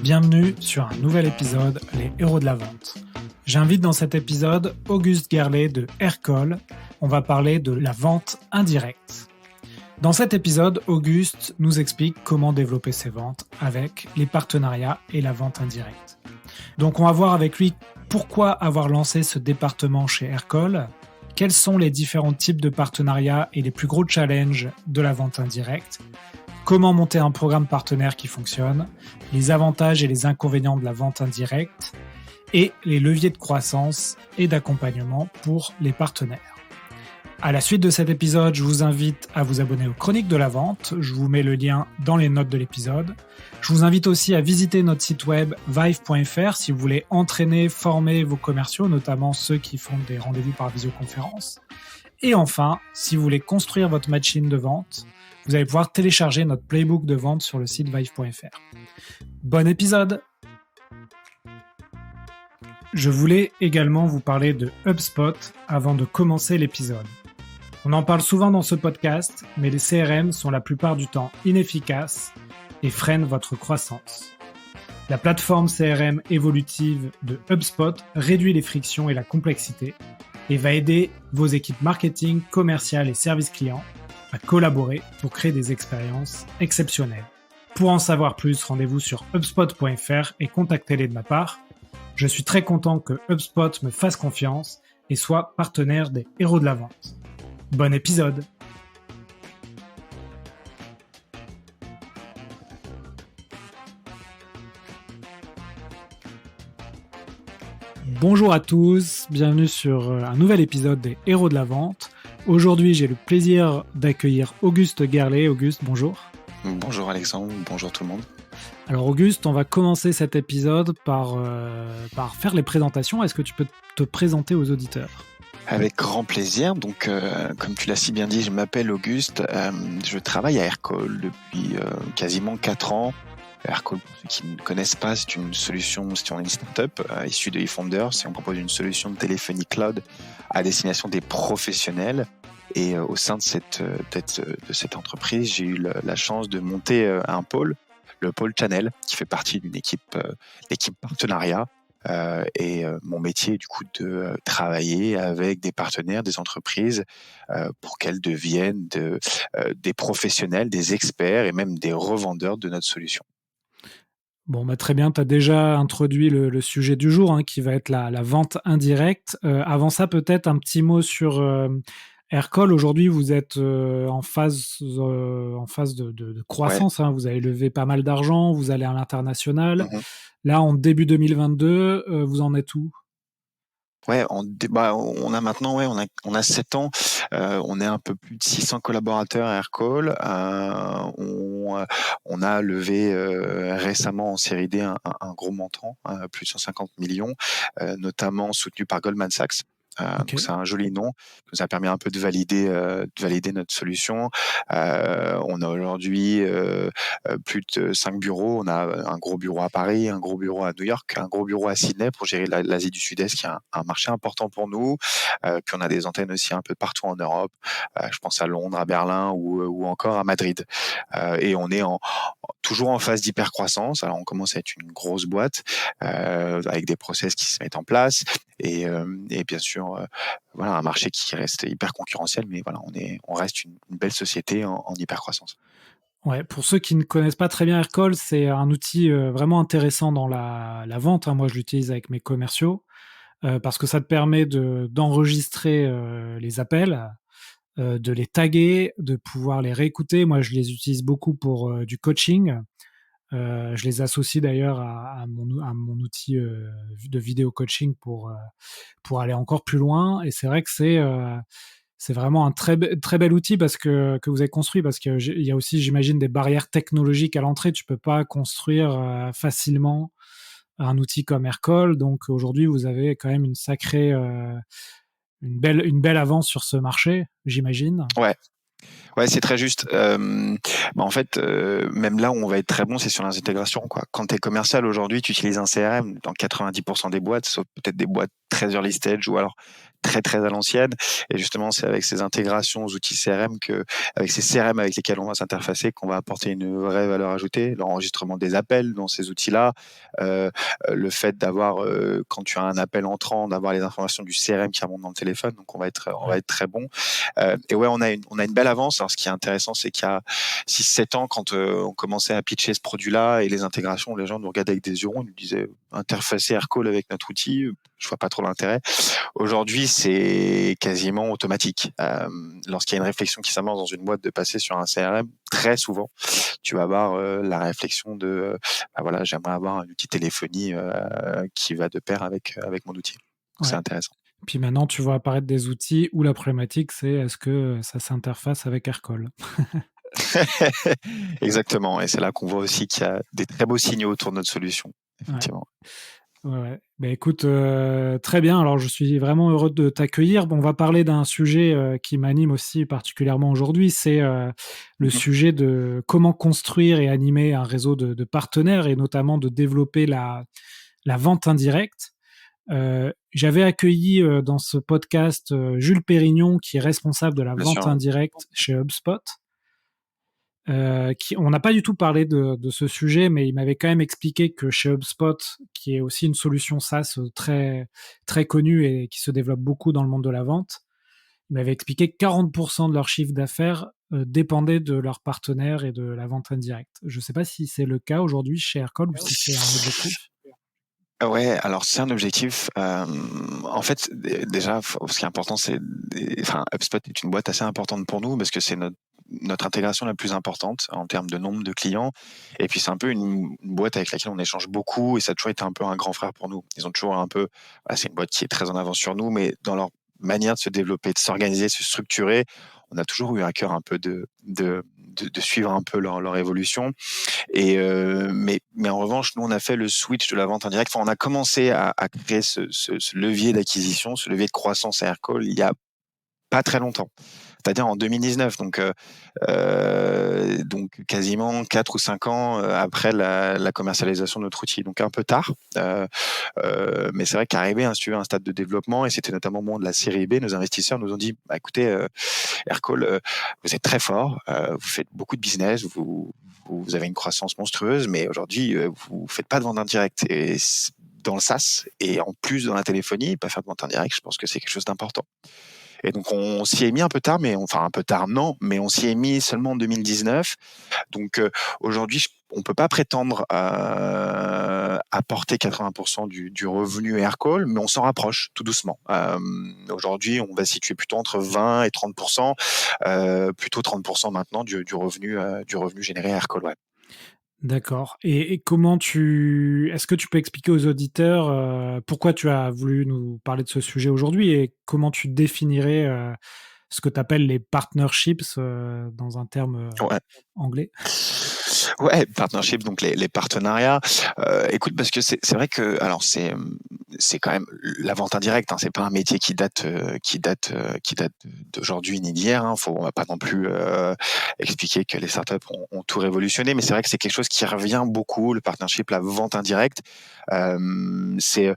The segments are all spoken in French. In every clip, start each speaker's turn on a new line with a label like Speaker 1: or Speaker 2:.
Speaker 1: Bienvenue sur un nouvel épisode, les héros de la vente. J'invite dans cet épisode Auguste Gerlet de Aircall. On va parler de la vente indirecte. Dans cet épisode, Auguste nous explique comment développer ses ventes avec les partenariats et la vente indirecte. Donc on va voir avec lui pourquoi avoir lancé ce département chez Aircall, quels sont les différents types de partenariats et les plus gros challenges de la vente indirecte, comment monter un programme partenaire qui fonctionne, les avantages et les inconvénients de la vente indirecte et les leviers de croissance et d'accompagnement pour les partenaires. À la suite de cet épisode, je vous invite à vous abonner aux Chroniques de la Vente. Je vous mets le lien dans les notes de l'épisode. Je vous invite aussi à visiter notre site web vive.fr si vous voulez entraîner, former vos commerciaux, notamment ceux qui font des rendez-vous par visioconférence. Et enfin, si vous voulez construire votre machine de vente, vous allez pouvoir télécharger notre playbook de vente sur le site vive.fr. Bon épisode! Je voulais également vous parler de HubSpot avant de commencer l'épisode. On en parle souvent dans ce podcast, mais les CRM sont la plupart du temps inefficaces et freinent votre croissance. La plateforme CRM évolutive de HubSpot réduit les frictions et la complexité et va aider vos équipes marketing, commerciales et service client à collaborer pour créer des expériences exceptionnelles. Pour en savoir plus, rendez-vous sur hubspot.fr et contactez-les de ma part. Je suis très content que HubSpot me fasse confiance et soit partenaire des héros de la vente. Bon épisode! Bonjour à tous, bienvenue sur un nouvel épisode des héros de la vente. Aujourd'hui, j'ai le plaisir d'accueillir Auguste Gerlet. Auguste, bonjour.
Speaker 2: Bonjour Alexandre, bonjour tout le monde.
Speaker 1: Alors Auguste, on va commencer cet épisode par faire les présentations. Est-ce que tu peux te présenter aux auditeurs ?
Speaker 2: Avec grand plaisir. Donc, comme tu l'as si bien dit, je m'appelle Auguste. Je travaille à Aircall depuis quasiment 4 ans. Aircall, pour ceux qui ne connaissent pas, c'est une solution, c'est une startup issue de eFounders. On propose une solution de téléphonie cloud à destination des professionnels. Et au sein de cette entreprise, j'ai eu la chance de monter un pôle, le pôle Channel, qui fait partie d'une équipe partenariat. Mon métier est du coup de travailler avec des partenaires, des entreprises pour qu'elles deviennent des professionnels, des experts et même des revendeurs de notre solution.
Speaker 1: Bon, très bien, tu as déjà introduit le sujet du jour qui va être la vente indirecte. Avant ça, peut-être un petit mot sur Aircall. Aujourd'hui, vous êtes en phase de croissance. Ouais. Vous avez levé pas mal d'argent, vous allez à l'international. Mm-hmm. Là, en début 2022, vous en êtes où ?
Speaker 2: Ouais, on a maintenant, on a 7 ans. On est un peu plus de 600 collaborateurs à Aircall. On a levé récemment en série D un gros montant, plus de 150 millions, notamment soutenu par Goldman Sachs. Okay. Donc c'est un joli nom qui nous a permis un peu de valider notre solution. On a aujourd'hui plus de 5 bureaux. On a un gros bureau à Paris, un gros bureau à New York, un gros bureau à Sydney pour gérer l'Asie du Sud-Est, qui est un marché important pour nous. Puis on a des antennes aussi un peu partout en Europe. Je pense à Londres, à Berlin ou encore à Madrid. Et on est toujours en phase d'hypercroissance. Alors on commence à être une grosse boîte avec des process qui se mettent en place et bien sûr un marché qui reste hyper concurrentiel, mais voilà, on reste une belle société en hyper croissance.
Speaker 1: Ouais, pour ceux qui ne connaissent pas très bien Aircall, c'est un outil vraiment intéressant dans la vente. Moi, je l'utilise avec mes commerciaux parce que ça te permet d'enregistrer les appels, de les taguer, de pouvoir les réécouter. Moi, je les utilise beaucoup pour du coaching. Je les associe d'ailleurs à mon outil de vidéo coaching pour aller encore plus loin. Et c'est vrai que c'est vraiment un très bel outil que vous avez construit, parce qu'il y a aussi, j'imagine, des barrières technologiques à l'entrée. Tu peux pas construire facilement un outil comme Aircall. Donc aujourd'hui, vous avez quand même une sacrée, une belle avance sur ce marché, j'imagine.
Speaker 2: Ouais, c'est très juste. En fait, même là où on va être très bon, c'est sur les intégrations, quoi. Quand tu es commercial aujourd'hui, tu utilises un CRM dans 90% des boîtes, sauf peut-être des boîtes très early stage ou alors très très à l'ancienne. Et justement, c'est avec ces intégrations aux outils CRM avec ces CRM avec lesquels on va s'interfacer, qu'on va apporter une vraie valeur ajoutée. L'enregistrement des appels dans ces outils-là, le fait d'avoir, quand tu as un appel entrant, d'avoir les informations du CRM qui remontent dans le téléphone. Donc on va être très bon. Et ouais, on a une belle avance. Alors ce qui est intéressant, c'est qu'il y a 6-7 ans, quand on commençait à pitcher ce produit-là et les intégrations, les gens nous regardaient avec des yeux ronds, ils nous disaient interfacer Aircall avec notre outil, je vois pas trop l'intérêt. Aujourd'hui, c'est quasiment automatique. Lorsqu'il y a une réflexion qui s'amorce dans une boîte de passer sur un CRM, très souvent, tu vas avoir la réflexion de voilà, j'aimerais avoir un outil téléphonie qui va de pair avec mon outil. Donc, c'est intéressant.
Speaker 1: Puis maintenant, tu vois apparaître des outils où la problématique, c'est est-ce que ça s'interface avec Aircall?
Speaker 2: Exactement, et c'est là qu'on voit aussi qu'il y a des très beaux signaux autour de notre solution, effectivement.
Speaker 1: Ouais. Bah, écoute, très bien. Alors, je suis vraiment heureux de t'accueillir. Bon, on va parler d'un sujet qui m'anime aussi particulièrement aujourd'hui. C'est le sujet de comment construire et animer un réseau de partenaires et notamment de développer la vente indirecte. J'avais accueilli dans ce podcast Jules Pérignon, qui est responsable de la
Speaker 2: Bien
Speaker 1: vente
Speaker 2: sûr.
Speaker 1: indirecte chez HubSpot. On n'a pas du tout parlé de ce sujet, mais il m'avait quand même expliqué que chez HubSpot, qui est aussi une solution SaaS très, très connue et qui se développe beaucoup dans le monde de la vente, il m'avait expliqué que 40% de leur chiffre d'affaires dépendait de leurs partenaires et de la vente indirecte. Je ne sais pas si c'est le cas aujourd'hui chez Aircall ou si c'est un objectif.
Speaker 2: Ouais, alors c'est un objectif. En fait, déjà, ce qui est important, HubSpot est une boîte assez importante pour nous parce que c'est notre intégration la plus importante en termes de nombre de clients. Et puis c'est un peu une boîte avec laquelle on échange beaucoup et ça a toujours été un peu un grand frère pour nous. Ils ont toujours c'est une boîte qui est très en avance sur nous, mais dans leur manière de se développer, de s'organiser, de se structurer, on a toujours eu à cœur un peu de suivre un peu leur évolution. Et mais en revanche, nous on a fait le switch de la vente indirecte. Enfin, on a commencé à créer ce levier d'acquisition, ce levier de croissance à Aircall il y a pas très longtemps. C'est-à-dire en 2019, donc quasiment 4 ou 5 ans après la commercialisation de notre outil. Donc un peu tard, mais c'est vrai qu'arrivé à un stade de développement, et c'était notamment au moment de la série B, nos investisseurs nous ont dit écoutez, Aircall, vous êtes très fort, vous faites beaucoup de business, vous avez une croissance monstrueuse, mais aujourd'hui, vous faites pas de vente indirecte. Et dans le SaaS, et en plus dans la téléphonie, pas faire de vente indirecte, je pense que c'est quelque chose d'important. Et donc on s'y est mis un peu tard, un peu tard non, mais on s'y est mis seulement en 2019. Donc aujourd'hui, on peut pas prétendre à porter 80% du revenu Aircall, mais on s'en rapproche tout doucement. Aujourd'hui, on va se situer plutôt entre 20 et 30%, plutôt 30% maintenant du revenu généré à Aircall. Ouais.
Speaker 1: D'accord. Et est-ce que tu peux expliquer aux auditeurs pourquoi tu as voulu nous parler de ce sujet aujourd'hui et comment tu définirais ce que tu appelles les partnerships dans un terme
Speaker 2: Ouais.
Speaker 1: anglais?
Speaker 2: Ouais, partnership, donc les partenariats. Écoute, parce que c'est vrai que alors c'est quand même la vente indirecte. C'est pas un métier qui date d'aujourd'hui ni d'hier. On va pas non plus expliquer que les startups ont tout révolutionné, mais c'est vrai que c'est quelque chose qui revient beaucoup. Le partnership, la vente indirecte, c'est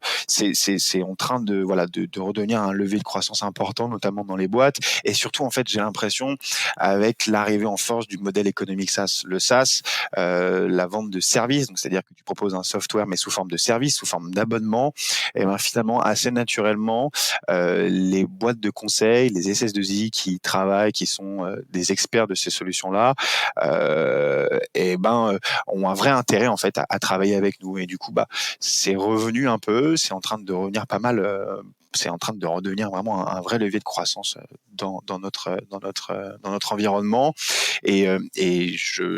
Speaker 2: en train de redevenir un levier de croissance important, notamment dans les boîtes. Et surtout, en fait, j'ai l'impression avec l'arrivée en force du modèle économique SaaS. Le SaaS, la vente de services, donc c'est-à-dire que tu proposes un software mais sous forme de service, sous forme d'abonnement, et ben finalement assez naturellement les boîtes de conseil, les SS2I qui travaillent, qui sont des experts de ces solutions-là, ont un vrai intérêt en fait à travailler avec nous. Et du coup, c'est revenu un peu, c'est en train de revenir pas mal. C'est en train de redevenir vraiment un vrai levier de croissance dans notre environnement. Et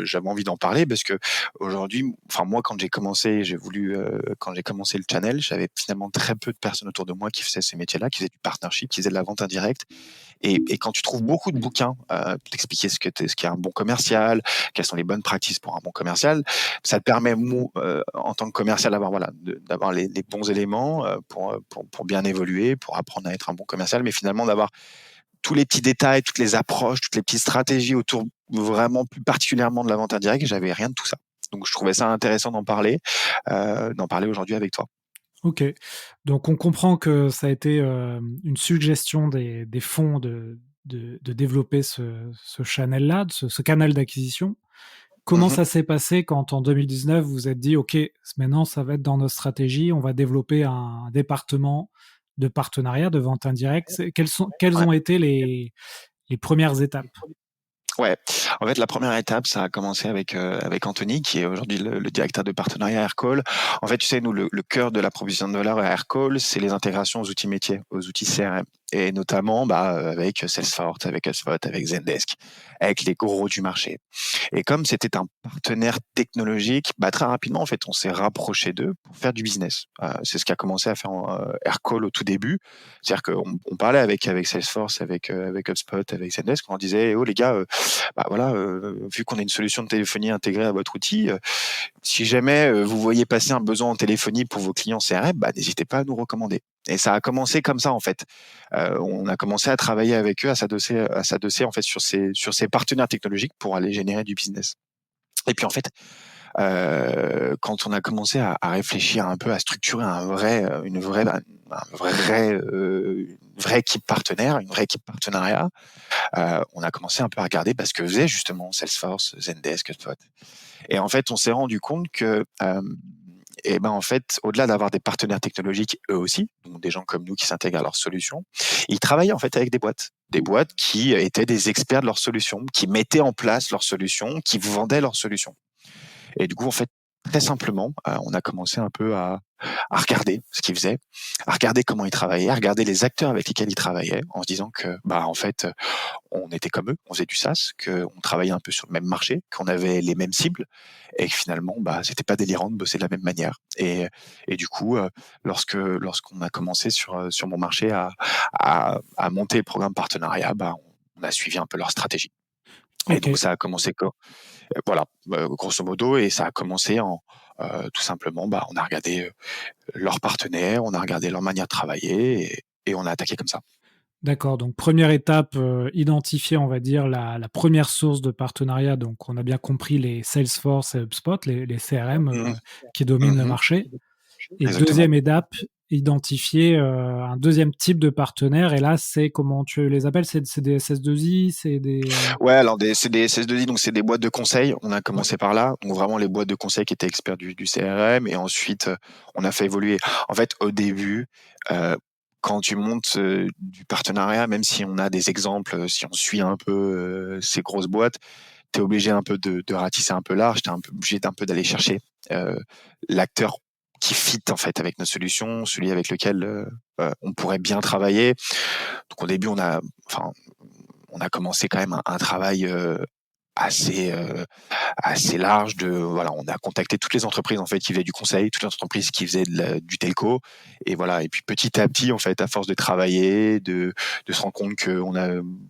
Speaker 2: j'avais envie d'en parler parce que aujourd'hui, moi, quand j'ai commencé le channel, j'avais finalement très peu de personnes autour de moi qui faisaient ces métiers-là, qui faisaient du partnership, qui faisaient de la vente indirecte. Et quand tu trouves beaucoup de bouquins pour t'expliquer ce qu'est un bon commercial, quelles sont les bonnes pratiques pour un bon commercial, ça te permet, en tant que commercial, d'avoir les bons éléments pour bien évoluer, pour apprendre à être un bon commercial, mais finalement d'avoir tous les petits détails, toutes les approches, toutes les petites stratégies autour vraiment plus particulièrement de la vente indirecte. J'avais rien de tout ça. Donc je trouvais ça intéressant d'en parler aujourd'hui avec toi.
Speaker 1: Ok. Donc on comprend que ça a été une suggestion des fonds de développer ce channel-là, ce canal d'acquisition. Comment
Speaker 2: Mmh.
Speaker 1: ça s'est passé quand en 2019 vous vous êtes dit: «OK, maintenant ça va être dans notre stratégie, on va développer un département de partenariat, de vente indirecte». Quelles
Speaker 2: Ouais.
Speaker 1: ont été les premières étapes?
Speaker 2: Ouais. En fait, la première étape, ça a commencé avec Anthony, qui est aujourd'hui le directeur de partenariat à Aircall. En fait, tu sais, nous, le cœur de la provision de valeur à Aircall, c'est les intégrations aux outils métiers, aux outils CRM et notamment, avec Salesforce, avec HubSpot, avec Zendesk, avec les gros du marché. Et comme c'était un partenaire technologique, très rapidement, en fait, on s'est rapproché d'eux pour faire du business. C'est ce qu'a commencé à faire Aircall au tout début. C'est-à-dire qu'on parlait avec Salesforce, avec HubSpot, avec Zendesk, on leur disait: «Eh oh les gars, voilà, vu qu'on a une solution de téléphonie intégrée à votre outil, si jamais vous voyez passer un besoin en téléphonie pour vos clients CRM, n'hésitez pas à nous recommander». Et ça a commencé comme ça en fait. On a commencé à travailler avec eux, à s'adosser en fait sur ces partenaires technologiques pour aller générer du business. Et puis en fait, quand on a commencé à réfléchir un peu, à structurer une vraie équipe partenaire, une vraie équipe partenariat, on a commencé un peu à regarder ce que faisait justement Salesforce, Zendesk, HubSpot. Et en fait, on s'est rendu compte que, en fait, au-delà d'avoir des partenaires technologiques eux aussi, donc des gens comme nous qui s'intègrent à leurs solutions, ils travaillaient en fait avec des boîtes qui étaient des experts de leurs solutions, qui mettaient en place leurs solutions, qui vendaient leurs solutions. Et du coup, en fait, très simplement, on a commencé un peu à regarder ce qu'ils faisaient, à regarder comment ils travaillaient, à regarder les acteurs avec lesquels ils travaillaient, en se disant que, en fait, on était comme eux, on faisait du SaaS, qu'on travaillait un peu sur le même marché, qu'on avait les mêmes cibles, et que finalement, c'était pas délirant de bosser de la même manière. Et du coup, lorsqu'on a commencé sur mon marché à monter le programme partenariat, on a suivi un peu leur stratégie. Et
Speaker 1: OK.
Speaker 2: donc ça a commencé voilà, grosso modo, et ça a commencé tout simplement, on a regardé leurs partenaires, on a regardé leur manière de travailler, et on a attaqué comme ça.
Speaker 1: D'accord, donc première étape, identifier, on va dire, la 1re source de partenariat. Donc on a bien compris les Salesforce et HubSpot, les CRM,
Speaker 2: Mmh.
Speaker 1: qui dominent le
Speaker 2: Mmh.
Speaker 1: marché. Et
Speaker 2: Exactement.
Speaker 1: deuxième étape, identifier, un deuxième type de partenaire et là, c'est comment tu les appelles? C'est des SS2I? C'est des,
Speaker 2: Ouais, alors c'est des SS2I, donc c'est des boîtes de conseil. On a
Speaker 1: ouais,
Speaker 2: commencé par là, donc vraiment les boîtes de conseil qui étaient experts du CRM, et ensuite, on a fait évoluer. En fait, au début, heu, quand tu montes, du partenariat, même si on a des exemples, si on suit un peu, ces grosses boîtes, tu es obligé un peu de ratisser un peu large, tu es un peu obligé d'un peu d'aller chercher, heu, l'acteur qui fit en fait avec notre solution, celui avec lequel, on pourrait bien travailler. Donc au début, on a commencé quand même un travail, assez, assez large voilà, on a contacté toutes les entreprises en fait qui faisaient du conseil, toutes les entreprises qui faisaient du telco, et voilà. Et puis petit à petit en fait, à force de travailler, de se rendre compte que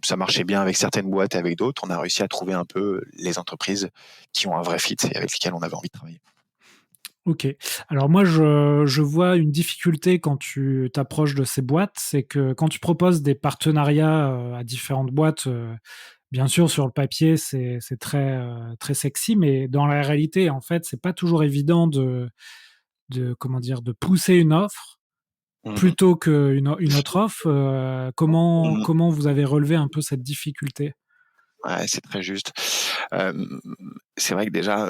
Speaker 2: ça marchait bien avec certaines boîtes et avec d'autres, on a réussi à trouver un peu les entreprises qui ont un vrai fit et avec lesquelles on avait envie de travailler.
Speaker 1: OK. Alors moi, je vois une difficulté quand tu t'approches de ces boîtes, c'est que quand tu proposes des partenariats, à différentes boîtes, bien sûr sur le papier, c'est très, très sexy, mais dans la réalité, en fait, c'est pas toujours évident de comment dire? De pousser une offre
Speaker 2: Mmh.
Speaker 1: plutôt qu'une autre offre.
Speaker 2: Mmh.
Speaker 1: Comment vous avez relevé un peu cette difficulté?
Speaker 2: Ouais, c'est très juste. Hem, c'est vrai que déjà,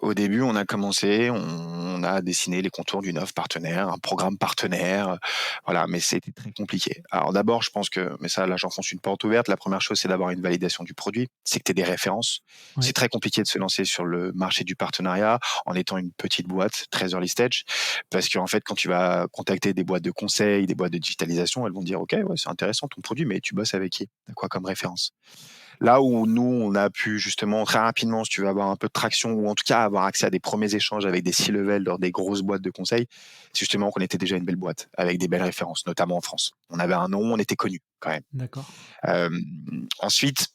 Speaker 2: au début, on a commencé, on a dessiné les contours d'une offre partenaire, un programme partenaire, voilà, mais c'était très compliqué. Alors d'abord, je pense que, mais ça, là, j'enfonce une porte ouverte. La première chose, c'est d'avoir une validation du produit, c'est que tu aies des références.
Speaker 1: Ouais,
Speaker 2: C'est très compliqué de se lancer sur le marché du partenariat en étant une petite boîte, très early stage, parce qu'en fait, quand tu vas contacter des boîtes de conseil, des boîtes de digitalisation, elles vont dire: «OK, ouais, c'est intéressant ton produit, mais tu bosses avec qui? Tu as quoi comme référence?» Là où nous, on a pu justement très rapidement, si tu veux avoir un peu de traction, ou en tout cas avoir accès à des premiers échanges avec des C-level dans des grosses boîtes de conseil, c'est justement qu'on était déjà une belle boîte avec des belles références, notamment en France. On avait un nom, on était connu quand même.
Speaker 1: d'accord.
Speaker 2: Ensuite,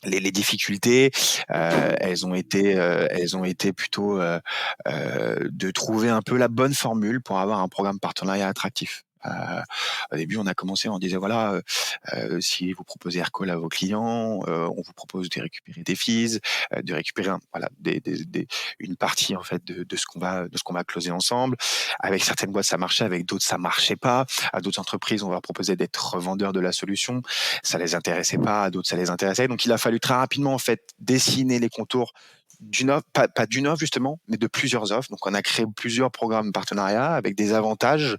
Speaker 2: les difficultés, elles ont été plutôt, de trouver un peu la bonne formule pour avoir un programme partenariat attractif. Au début, on a commencé, on disait voilà, si vous proposez Aircall à vos clients, on vous propose de récupérer des fees, de récupérer voilà une partie en fait de ce qu'on va closer ensemble. Avec certaines boîtes, ça marchait, avec d'autres, ça marchait pas. À d'autres entreprises, on va proposer d'être revendeur de la solution. Ça les intéressait pas, à d'autres, ça les intéressait. Donc, il a fallu très rapidement en fait dessiner les contours d'une offre, pas d'une offre justement, mais de plusieurs offres. Donc, on a créé plusieurs programmes de partenariat avec des avantages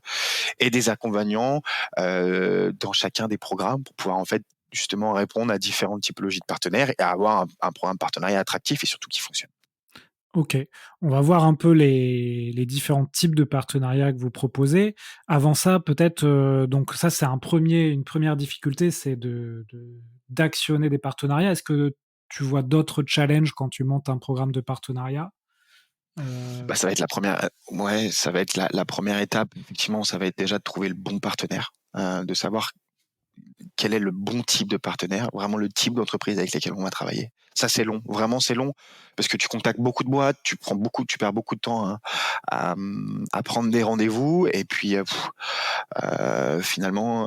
Speaker 2: et des inconvénients dans chacun des programmes pour pouvoir en fait justement répondre à différentes typologies de partenaires et avoir un programme partenariat attractif et surtout qui fonctionne.
Speaker 1: OK. On va voir un peu les différents types de partenariats que vous proposez. Avant ça, peut-être, donc ça, c'est une première difficulté, c'est d'actionner des partenariats. Est-ce que tu vois d'autres challenges quand tu montes un programme de partenariat? Heu,
Speaker 2: Bah, ça va être la première, ouais, ça va être la première étape. Effectivement, ça va être déjà de trouver le bon partenaire, de savoir quel est le bon type de partenaire, vraiment le type d'entreprise avec lesquelles on va travailler. Ça, c'est long, vraiment c'est long, parce que tu contactes beaucoup de boîtes, tu perds beaucoup de temps à prendre des rendez-vous, et puis finalement,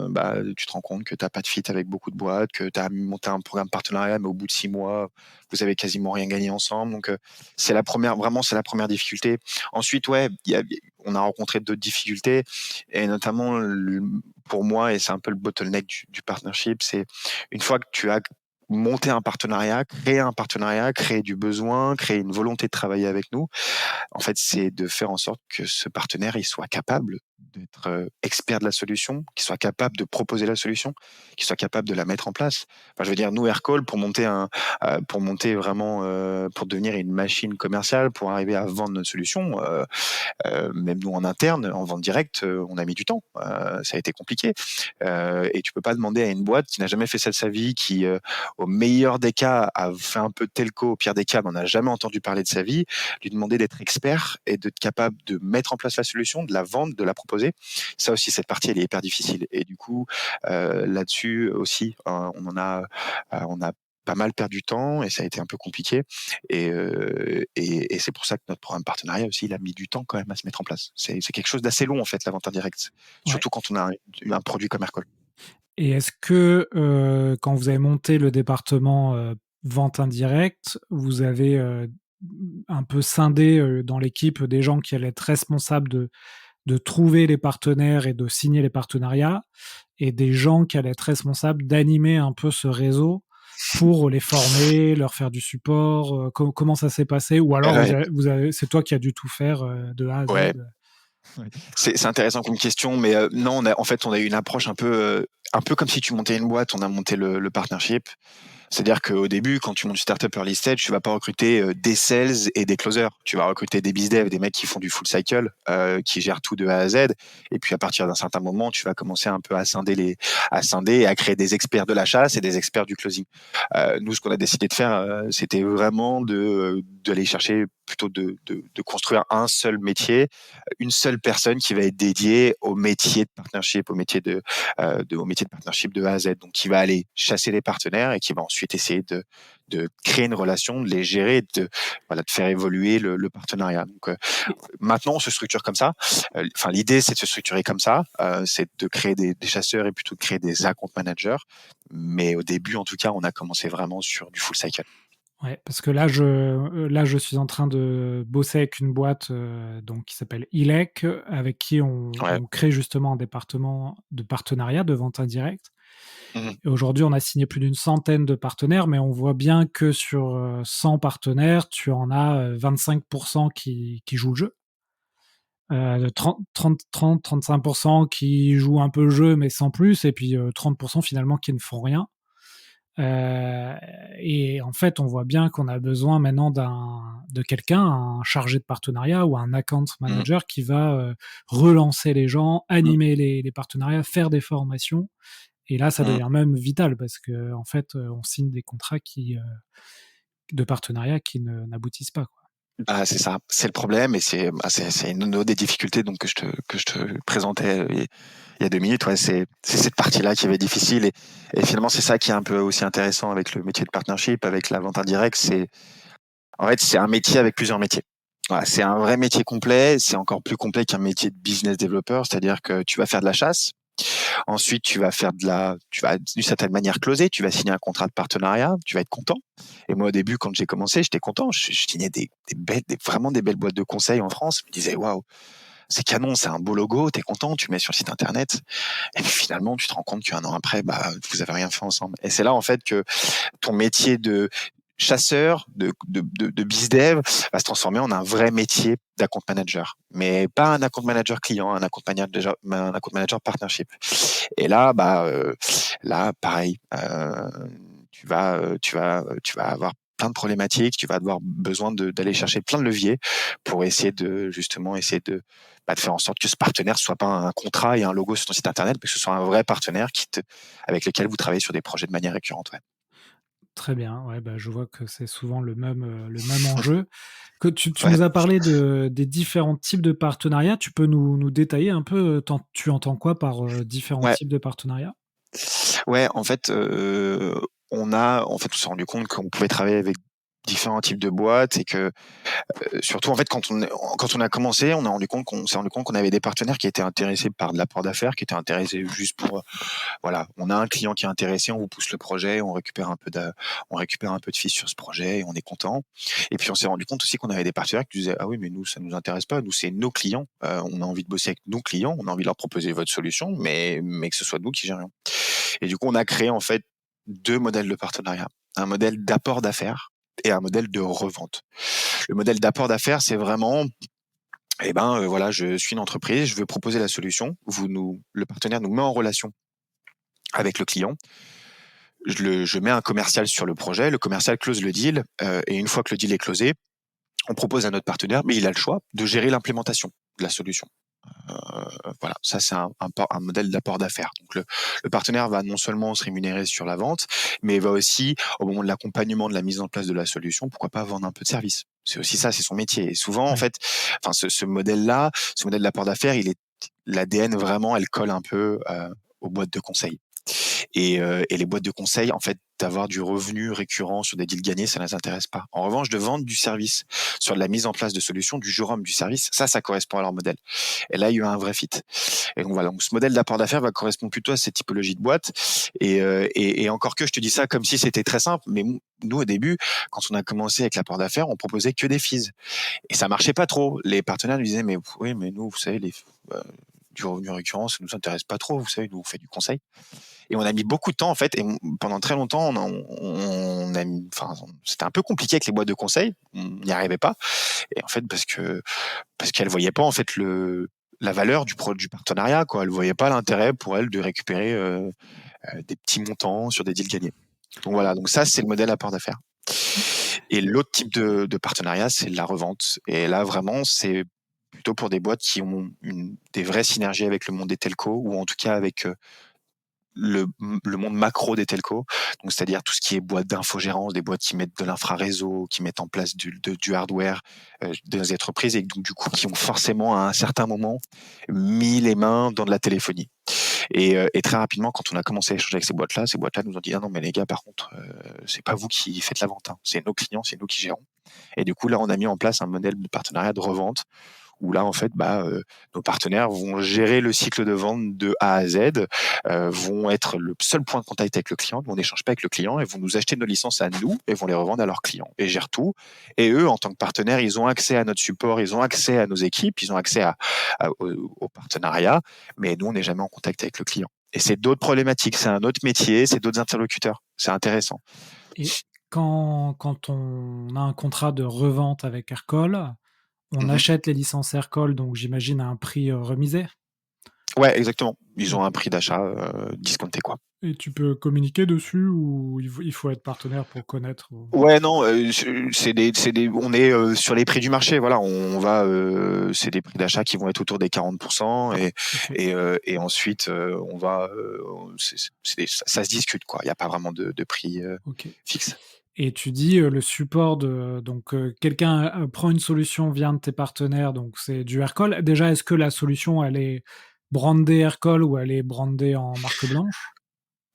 Speaker 2: bah, tu te rends compte que tu as pas de fit avec beaucoup de boîtes, que tu as monté un programme partenariat, mais au bout de 6 mois, vous avez quasiment rien gagné ensemble. Donc, c'est la première difficulté. Ensuite, ouais, on a rencontré d'autres difficultés, et notamment pour moi, et c'est un peu le bottleneck du partnership, c'est une fois que tu as monté un partenariat, créer du besoin, créer une volonté de travailler avec nous, en fait, c'est de faire en sorte que ce partenaire, il soit capable d'être expert de la solution, qu'il soit capable de proposer la solution, qu'il soit capable de la mettre en place. Enfin, je veux dire, nous, Aircall, pour monter vraiment, pour devenir une machine commerciale, pour arriver à vendre notre solution, même nous en interne, en vente directe, on a mis du temps. Ça a été compliqué. Et tu peux pas demander à une boîte qui n'a jamais fait ça de sa vie, qui, au meilleur des cas, a fait un peu de telco, au pire des cas, n'en a jamais entendu parler de sa vie, lui demander d'être expert et d'être capable de mettre en place la solution, de la vendre, de la proposer. Ça aussi, cette partie, elle est hyper difficile. Et du coup, là-dessus aussi, on a pas mal perdu du temps et ça a été un peu compliqué. Et c'est pour ça que notre programme partenariat aussi, il a mis du temps quand même à se mettre en place. C'est quelque chose d'assez long en fait, la vente indirecte,
Speaker 1: ouais.
Speaker 2: surtout quand on a un produit comme Aircall.
Speaker 1: Et est-ce que, quand vous avez monté le département, vente indirecte, vous avez, un peu scindé, dans l'équipe des gens qui allaient être responsables de trouver les partenaires et de signer les partenariats, et des gens qui allaient être responsables d'animer un peu ce réseau pour les former, leur faire du support, comment ça s'est passé? Ou alors
Speaker 2: Ouais,
Speaker 1: c'est toi qui as dû tout faire, de A à Z?
Speaker 2: ouais. C'est intéressant comme question, mais non, en fait, on a eu une approche un peu comme si tu montais une boîte. On a monté le partnership. C'est-à-dire qu'au début, quand tu montes une startup early stage, tu vas pas recruter des sales et des closers. Tu vas recruter des bizdev, des mecs qui font du full cycle, qui gèrent tout de A à Z. Et puis à partir d'un certain moment, tu vas commencer un peu à scinder et à créer des experts de la chasse et des experts du closing. Nous, ce qu'on a décidé de faire, c'était vraiment d'aller chercher plutôt de construire un seul métier, une seule personne qui va être dédiée au métier de partnership, au métier de partnership de A à Z. Donc, qui va aller chasser les partenaires et qui va ensuite essayer de créer une relation, de les gérer, voilà, de faire évoluer le partenariat. Donc,
Speaker 1: Et
Speaker 2: maintenant, on se structure comme ça. Enfin, l'idée, c'est de se structurer comme ça. C'est de créer des chasseurs et plutôt de créer des account managers. Mais au début, en tout cas, on a commencé vraiment sur du full cycle.
Speaker 1: ouais, parce que là, je suis en train de bosser avec une boîte, donc qui s'appelle Ilek, avec qui
Speaker 2: Ouais.
Speaker 1: on crée justement un département de partenariat, de vente indirecte.
Speaker 2: Mmh.
Speaker 1: Et aujourd'hui, on a signé plus d'une centaine de partenaires, mais on voit bien que sur, 100 partenaires, tu en as, 25 qui jouent le jeu. 35 qui jouent un peu le jeu, mais sans plus, et puis, 30 finalement qui ne font rien. Heu et en fait, on voit bien qu'on a besoin maintenant de quelqu'un, un chargé de partenariat ou un account
Speaker 2: Mmh.
Speaker 1: manager qui va, relancer les gens,
Speaker 2: Mmh.
Speaker 1: animer les partenariats, faire des formations, et là, ça
Speaker 2: Mmh.
Speaker 1: devient même vital parce qu'en fait, on signe des contrats de partenariat qui n'aboutissent pas, quoi.
Speaker 2: Bah, c'est ça, c'est le problème et c'est une autre des difficultés donc que je te présentais, il y a 2 minutes. Ouais, c'est cette partie-là qui va être difficile et finalement, c'est ça qui est un peu aussi intéressant avec le métier de partnership, avec la vente indirecte, c'est en fait, c'est un métier avec plusieurs métiers. Voilà, c'est un vrai métier complet. C'est encore plus complet qu'un métier de business developer, c'est-à-dire que tu vas faire de la chasse. Ensuite, tu vas d'une certaine manière closer, tu vas signer un contrat de partenariat, tu vas être content. Et moi, au début, quand j'ai commencé, j'étais content. Je signais vraiment des belles boîtes de conseil en France. Je me disais, waouh, c'est canon, c'est un beau logo, t'es content, tu mets sur le site internet. Et puis finalement, tu te rends compte qu'un an après, bah, vous avez rien fait ensemble. Et c'est là, en fait, que ton métier de chasseur, de bizdev va se transformer en un vrai métier d'account manager. Mais pas un account manager client, un account manager partnership. Et là, là, pareil, tu vas avoir plein de problématiques, tu vas avoir besoin d'aller chercher plein de leviers pour essayer de justement de faire en sorte que ce partenaire soit pas un contrat et un logo sur ton site internet, mais que ce soit un vrai partenaire avec lequel vous travaillez sur des projets de manière récurrente. Ouais.
Speaker 1: Très bien, ouais, bah, je vois que c'est souvent le même enjeu. Que tu
Speaker 2: Ouais.
Speaker 1: nous as parlé des différents types de partenariats. Tu peux nous détailler un peu, tu entends quoi par, différents
Speaker 2: Ouais.
Speaker 1: types de partenariats?
Speaker 2: Ouais, en fait, on s'est rendu compte qu'on pouvait travailler avec différents types de boîtes et que surtout en fait quand on a commencé, on s'est rendu compte qu'on avait des partenaires qui étaient intéressés par de l'apport d'affaires, qui étaient intéressés juste pour voilà, on a un client qui est intéressé, on vous pousse le projet, on récupère un peu de fees sur ce projet et on est content. Et puis on s'est rendu compte aussi qu'on avait des partenaires qui disaient ah oui mais nous ça nous intéresse pas, nous c'est nos clients, on a envie de bosser avec nos clients, on a envie de leur proposer votre solution, mais que ce soit nous qui gérions. Et du coup on a créé en fait deux modèles de partenariat, un modèle d'apport d'affaires et un modèle de revente. Le modèle d'apport d'affaires, c'est vraiment voilà, je suis une entreprise, je veux proposer la solution, le partenaire nous met en relation avec le client. Je mets un commercial sur le projet, le commercial close le deal, et une fois que le deal est closé, on propose à notre partenaire, mais il a le choix de gérer l'implémentation de la solution. Voilà, ça c'est un modèle d'apport d'affaires. Donc le partenaire va non seulement se rémunérer sur la vente, mais il va aussi, au moment de l'accompagnement de la mise en place de la solution, pourquoi pas vendre un peu de service. C'est aussi ça, c'est son métier. Et souvent, en
Speaker 1: Oui.
Speaker 2: fait, enfin ce modèle-là, ce modèle d'apport d'affaires, l'ADN vraiment, elle colle un peu aux boîtes de conseil. Et les boîtes de conseil, en fait, d'avoir du revenu récurrent sur des deals gagnés, ça ne les intéresse pas. En revanche, de vendre du service sur de la mise en place de solutions, du jour homme, du service, ça correspond à leur modèle. Et là, il y a eu un vrai fit. Et donc voilà, donc ce modèle d'apport d'affaires va correspondre plutôt à cette typologie de boîte. Et encore que je te dis ça comme si c'était très simple, mais nous au début, quand on a commencé avec l'apport d'affaires, on proposait que des fees. Et ça marchait pas trop. Les partenaires nous disaient, mais oui, mais nous, vous savez, du revenu récurrent, ça nous intéresse pas trop. Vous savez, nous, on fait du conseil. Et on a mis beaucoup de temps en fait, et pendant très longtemps, c'était un peu compliqué avec les boîtes de conseil, on n'y arrivait pas. Et en fait, parce qu'elles voyaient pas en fait la valeur du partenariat, quoi. Elles voyaient pas l'intérêt pour elles de récupérer des petits montants sur des deals gagnés. Donc voilà, donc ça c'est le modèle apport d'affaires. Et l'autre type de partenariat, c'est la revente. Et là vraiment, c'est plutôt pour des boîtes qui ont des vraies synergies avec le monde des telcos, ou en tout cas avec le monde macro des telcos, donc c'est-à-dire tout ce qui est boîte d'infogérance, des boîtes qui mettent de l'infraréseau, qui mettent en place du hardware des entreprises, et donc du coup qui ont forcément à un certain moment mis les mains dans de la téléphonie. Et très rapidement, quand on a commencé à échanger avec ces boîtes-là nous ont dit ah non mais les gars, par contre, c'est pas vous qui faites la vente, hein, c'est nos clients, c'est nous qui gérons. Et du coup là, on a mis en place un modèle de partenariat de revente où là, en fait, nos partenaires vont gérer le cycle de vente de A à Z, vont être le seul point de contact avec le client. Nous, on n'échange pas avec le client, et vont nous acheter nos licences à nous et vont les revendre à leurs clients et gèrent tout. Et eux, en tant que partenaires, ils ont accès à notre support, ils ont accès à nos équipes, ils ont accès au partenariat, mais nous, on n'est jamais en contact avec le client. Et c'est d'autres problématiques, c'est un autre métier, c'est d'autres interlocuteurs. C'est intéressant.
Speaker 1: Et quand on a un contrat de revente avec Aircall, on
Speaker 2: Mmh.
Speaker 1: achète les licences Aircall, donc j'imagine à un prix, remisé?
Speaker 2: Ouais, exactement. Ils ont
Speaker 1: OK.
Speaker 2: un prix d'achat discounté, quoi.
Speaker 1: Et tu peux communiquer dessus ou il faut être partenaire pour connaître ou?
Speaker 2: Ouais, non, on est sur les prix du marché. Voilà, c'est des prix d'achat qui vont être autour des 40%,
Speaker 1: OK,
Speaker 2: et ensuite on va, ça se discute, quoi. Il y a pas vraiment de prix
Speaker 1: OK.
Speaker 2: fixe.
Speaker 1: Et tu dis, le support quelqu'un, prend une solution via un de tes partenaires, donc c'est du Aircall. Déjà, est-ce que la solution, elle est brandée Aircall ou elle est brandée en marque blanche?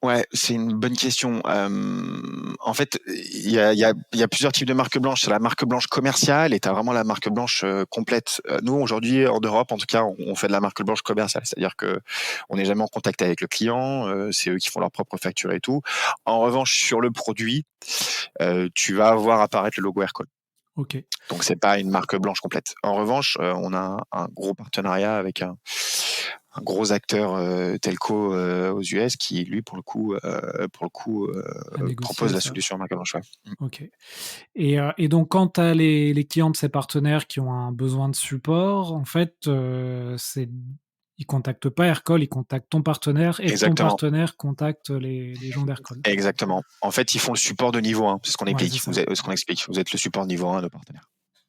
Speaker 2: Ouais, c'est une bonne question. En fait, il y a plusieurs types de marque blanche. C'est la marque blanche commerciale et tu as vraiment la marque blanche complète. Nous, aujourd'hui, en Europe, en tout cas, on fait de la marque blanche commerciale. C'est-à-dire que on n'est jamais en contact avec le client. C'est eux qui font leur propre facture et tout. En revanche, sur le produit, tu vas voir apparaître le logo Aircall.
Speaker 1: Ok.
Speaker 2: Donc, c'est pas une marque blanche complète. En revanche, on a un gros partenariat avec un gros acteur telco aux US qui, lui, pour le coup,
Speaker 1: À négocier
Speaker 2: propose la
Speaker 1: ça.
Speaker 2: solution marque blanche. Ouais.
Speaker 1: Ok. Et donc, quand tu as les clients de ces partenaires qui ont un besoin de support, en fait, ils contactent pas Aircall, ils contactent ton partenaire et ton
Speaker 2: Exactement.
Speaker 1: partenaire contacte les gens d'Aircall.
Speaker 2: Exactement. En fait, ils font le support de niveau 1. C'est ce qu'on
Speaker 1: Ouais, c'est
Speaker 2: explique.
Speaker 1: ça.
Speaker 2: Ce qu'on explique. Vous êtes le support niveau 1 à nos partenaires.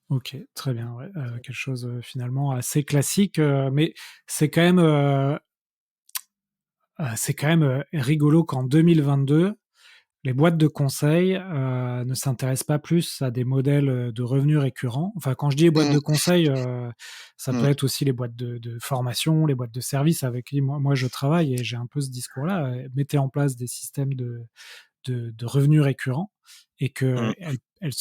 Speaker 1: Ok, très bien. Ouais. Quelque chose finalement assez classique, mais c'est quand même, rigolo qu'en 2022, les boîtes de conseil ne s'intéressent pas plus à des modèles de revenus récurrents. Enfin, quand je dis les boîtes
Speaker 2: Mmh.
Speaker 1: de conseil, ça peut
Speaker 2: Mmh.
Speaker 1: être aussi les boîtes de formation, les boîtes de services avec qui moi je travaille et j'ai un peu ce discours-là. Mettez en place des systèmes de revenus récurrents et que
Speaker 2: Mmh.
Speaker 1: elles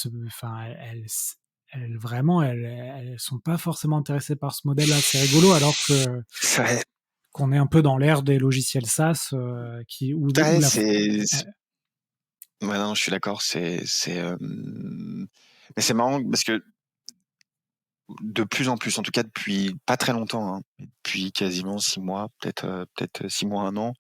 Speaker 1: sont pas forcément intéressées par ce modèle-là. C'est rigolo alors que
Speaker 2: Ouais,
Speaker 1: qu'on est un peu dans l'ère des logiciels SaaS qui où
Speaker 2: ouais,
Speaker 1: la
Speaker 2: ouais, non, je suis d'accord. Mais c'est marrant parce que de plus en plus, en tout cas depuis pas très longtemps, hein, depuis quasiment 6 mois, peut-être 6 mois, un an,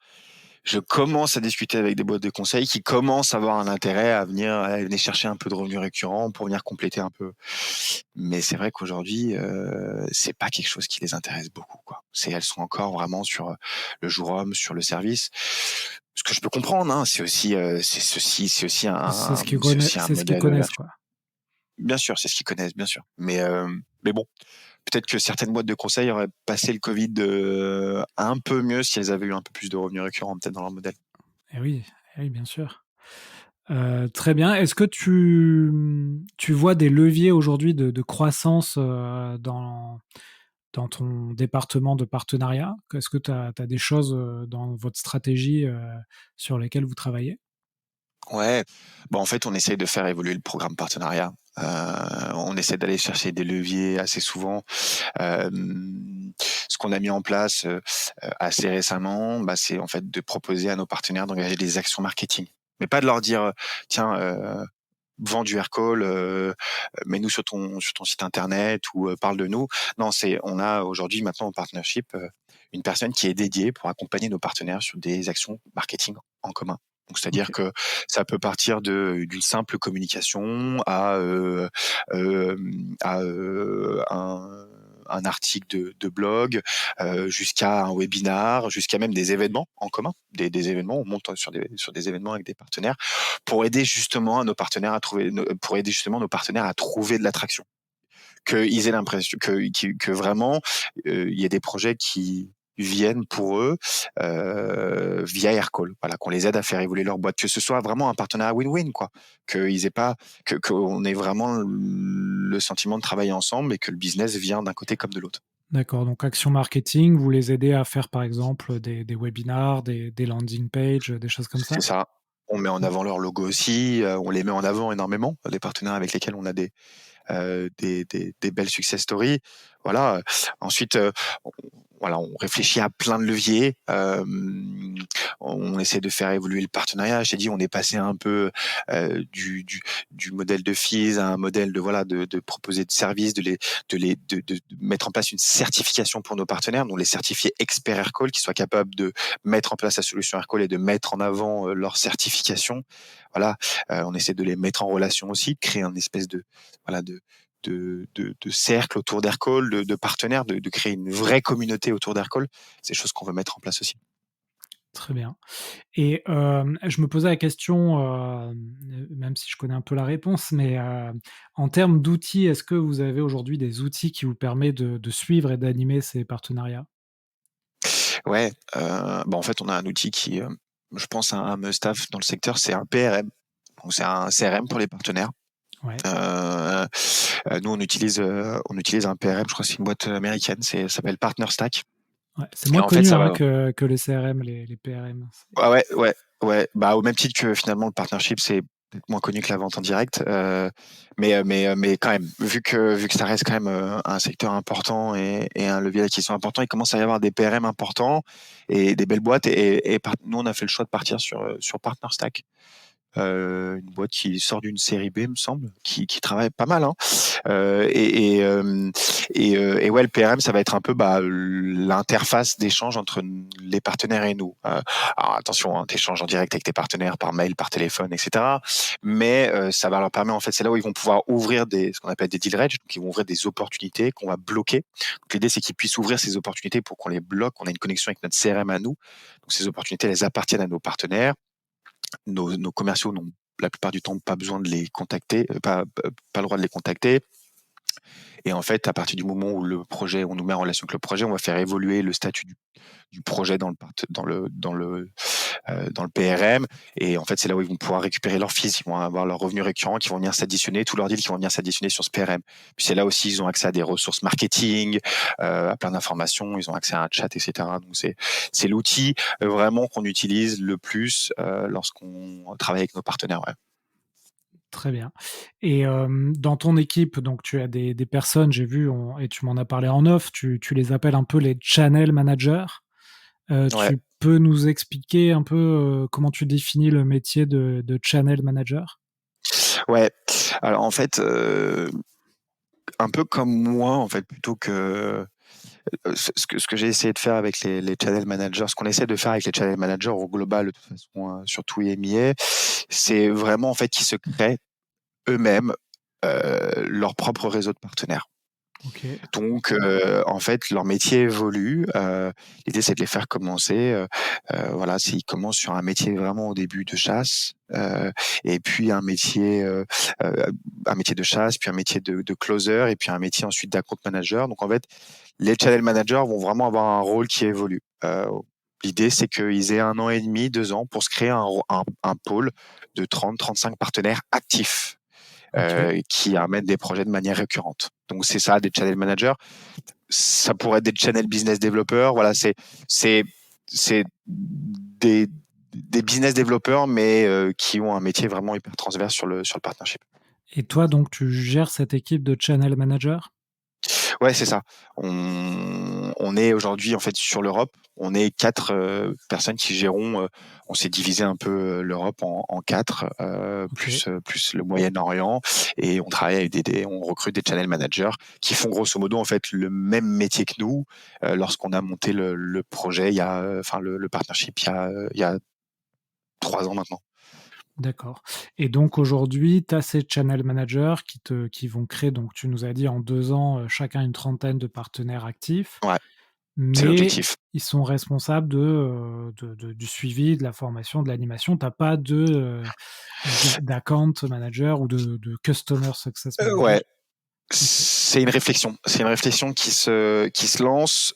Speaker 2: je commence à discuter avec des boîtes de conseil qui commencent à avoir un intérêt à venir chercher un peu de revenus récurrents pour venir compléter un peu. Mais c'est vrai qu'aujourd'hui, c'est pas quelque chose qui les intéresse beaucoup, quoi. Elles sont encore vraiment sur le jour homme, sur le service. Ce que je peux comprendre, hein, c'est aussi un
Speaker 1: c'est ce qu'ils
Speaker 2: modèle
Speaker 1: connaissent,
Speaker 2: vertueux.
Speaker 1: quoi.
Speaker 2: Bien sûr, c'est ce qu'ils connaissent, bien sûr. Mais bon, peut-être que certaines boîtes de conseil auraient passé le Covid un peu mieux si elles avaient eu un peu plus de revenus récurrents peut-être dans leur modèle.
Speaker 1: Oui, eh oui, bien sûr. Très bien. Est-ce que tu vois des leviers aujourd'hui de croissance, dans ton département de partenariat? Est-ce que tu as des choses, dans votre stratégie, sur lesquelles vous travaillez?
Speaker 2: Ouais, bon, en fait, on essaye de faire évoluer le programme partenariat. On essaie d'aller chercher des leviers assez souvent. Ce qu'on a mis en place assez récemment, bah, c'est en fait de proposer à nos partenaires d'engager des actions marketing. Mais pas de leur dire, tiens, vends du Aircall, mets-nous sur ton site internet ou parle de nous. Non, on a aujourd'hui maintenant en partnership une personne qui est dédiée pour accompagner nos partenaires sur des actions marketing en commun. Donc, c'est-à-dire
Speaker 1: OK.
Speaker 2: que ça peut partir d'une simple communication euh, à un article de blog, jusqu'à un webinar, jusqu'à même des événements en commun, des événements. On monte sur des événements avec des partenaires pour aider justement nos partenaires à trouver de l'attraction, qu'ils aient l'impression que vraiment il y ait des projets qui viennent pour eux via Aircall, voilà, qu'on les aide à faire évoluer leur boîte, que ce soit vraiment un partenariat win-win, quoi, qu'ils aient pas qu'on ait vraiment le sentiment de travailler ensemble et que le business vient d'un côté comme de l'autre.
Speaker 1: D'accord, donc action marketing, vous les aidez à faire, par exemple, des webinars, des landing pages, des choses comme
Speaker 2: C'est
Speaker 1: ça?
Speaker 2: ça. On met en
Speaker 1: Mmh.
Speaker 2: avant leur logo aussi, on les met en avant énormément, les partenaires avec lesquels on a des belles success stories. Voilà. Ensuite, voilà, on réfléchit à plein de leviers. On essaie de faire évoluer le partenariat. J'ai dit, on est passé un peu du modèle de fees à un modèle de proposer de services, de mettre en place une certification pour nos partenaires, donc les certifiés experts Aircall, qui soient capables de mettre en place la solution Aircall et de mettre en avant leur certification. Voilà, on essaie de les mettre en relation aussi, de créer un espèce voilà, de cercle autour d'Aircall, de partenaires, de créer une vraie communauté autour d'Aircall. C'est des choses qu'on veut mettre en place aussi.
Speaker 1: Très bien. Et je me posais la question, même si je connais un peu la réponse, mais en termes d'outils, est-ce que vous avez aujourd'hui des outils qui vous permettent de suivre et d'animer ces partenariats?
Speaker 2: Ouais, bah, en fait, on a un outil qui, je pense, un must-have dans le secteur, c'est un PRM. Donc c'est un CRM pour les partenaires.
Speaker 1: Ouais,
Speaker 2: Heu nous, on utilise un PRM, je crois que c'est une boîte américaine, ça s'appelle PartnerStack.
Speaker 1: Ouais, c'est
Speaker 2: Et
Speaker 1: moins
Speaker 2: en fait,
Speaker 1: connu
Speaker 2: ça
Speaker 1: hein,
Speaker 2: va.
Speaker 1: que les CRM, les PRM.
Speaker 2: Ah ouais, ouais, ouais. Bah, au même titre que finalement le partnership, c'est peut-être moins connu que la vente en direct, mais quand même, vu que ça reste quand même un secteur important et un levier d'acquisition important, il commence à y avoir des PRM importants et des belles boîtes. Nous, on a fait le choix de partir sur PartnerStack, une boîte qui sort d'une série B, me semble, qui travaille pas mal, hein. Euh, et, et, euh, et ouais, le PRM, ça va être un peu l'interface d'échange entre les partenaires et nous. Alors attention, hein, t'échanges en direct avec tes partenaires par mail, par téléphone, etc. Mais ça va leur permettre, en fait, c'est là où ils vont pouvoir ouvrir ce qu'on appelle des deal reg, donc ils vont ouvrir des opportunités qu'on va bloquer. Donc l'idée, c'est qu'ils puissent ouvrir ces opportunités pour qu'on les bloque. On a une connexion avec notre CRM à nous. Donc ces opportunités, elles appartiennent à nos partenaires. Nos commerciaux n'ont la plupart du temps pas besoin de les contacter, pas le droit de les contacter. Et en fait, à partir du moment où on nous met en relation avec le projet, on va faire évoluer le statut du projet dans le PRM. Et en fait, c'est là où ils vont pouvoir récupérer leurs fees, ils vont avoir leurs revenus récurrents qui vont venir s'additionner, tous leurs deals qui vont venir s'additionner sur ce PRM. Puis c'est là aussi, ils ont accès à des ressources marketing, à plein d'informations, ils ont accès à un chat, etc. Donc c'est l'outil vraiment qu'on utilise le plus lorsqu'on travaille avec nos partenaires. Ouais.
Speaker 1: Très bien. Et dans ton équipe, donc tu as des personnes, j'ai vu, et tu m'en as parlé en off, tu les appelles un peu les channel managers.
Speaker 2: Ouais.
Speaker 1: Tu peux nous expliquer un peu comment tu définis le métier de channel manager?
Speaker 2: Ouais. Alors en fait, un peu comme moi, en fait, plutôt que ce que j'ai essayé de faire avec les channel managers, ce qu'on essaie de faire avec les channel managers au global, de toute façon, surtout EMEA, c'est vraiment en fait qu'ils se créent eux-mêmes leur propre réseau de partenaires.
Speaker 1: OK.
Speaker 2: Donc, en fait, leur métier évolue. L'idée, c'est de les faire commencer. Voilà, s'ils commencent sur un métier vraiment au début de chasse, et puis euh, un métier de chasse, puis un métier de closer, et puis un métier ensuite d'account manager. Donc, en fait, les channel managers vont vraiment avoir un rôle qui évolue. L'idée, c'est qu'ils aient 1 an et demi, 2 ans pour se créer un pôle de 30-35 partenaires actifs
Speaker 1: OK.
Speaker 2: qui amènent des projets de manière récurrente. Donc c'est ça, des channel managers. Ça pourrait être des channel business developers. Voilà, c'est des business développeurs, mais qui ont un métier vraiment hyper transverse sur le partnership.
Speaker 1: Et toi, donc tu gères cette équipe de channel manager?
Speaker 2: Ouais, c'est ça. On est aujourd'hui en fait sur l'Europe. On est 4 personnes qui gérons. On s'est divisé un peu l'Europe en 4,
Speaker 1: OK.
Speaker 2: plus le Moyen-Orient, et on travaille avec on recrute des channel managers qui font grosso modo en fait le même métier que nous. Lorsqu'on a monté le projet, enfin le partnership, il y a 3 ans maintenant.
Speaker 1: D'accord. Et donc aujourd'hui, tu as ces channel managers qui vont créer, donc tu nous as dit en 2 ans, chacun une trentaine de partenaires actifs,
Speaker 2: Ouais, c'est
Speaker 1: mais
Speaker 2: l'objectif.
Speaker 1: ils sont responsables du suivi, de la formation, de l'animation. Tu as pas d'account manager ou de customer success manager?
Speaker 2: Ouais,
Speaker 1: OK.
Speaker 2: c'est une réflexion. C'est une réflexion qui se lance.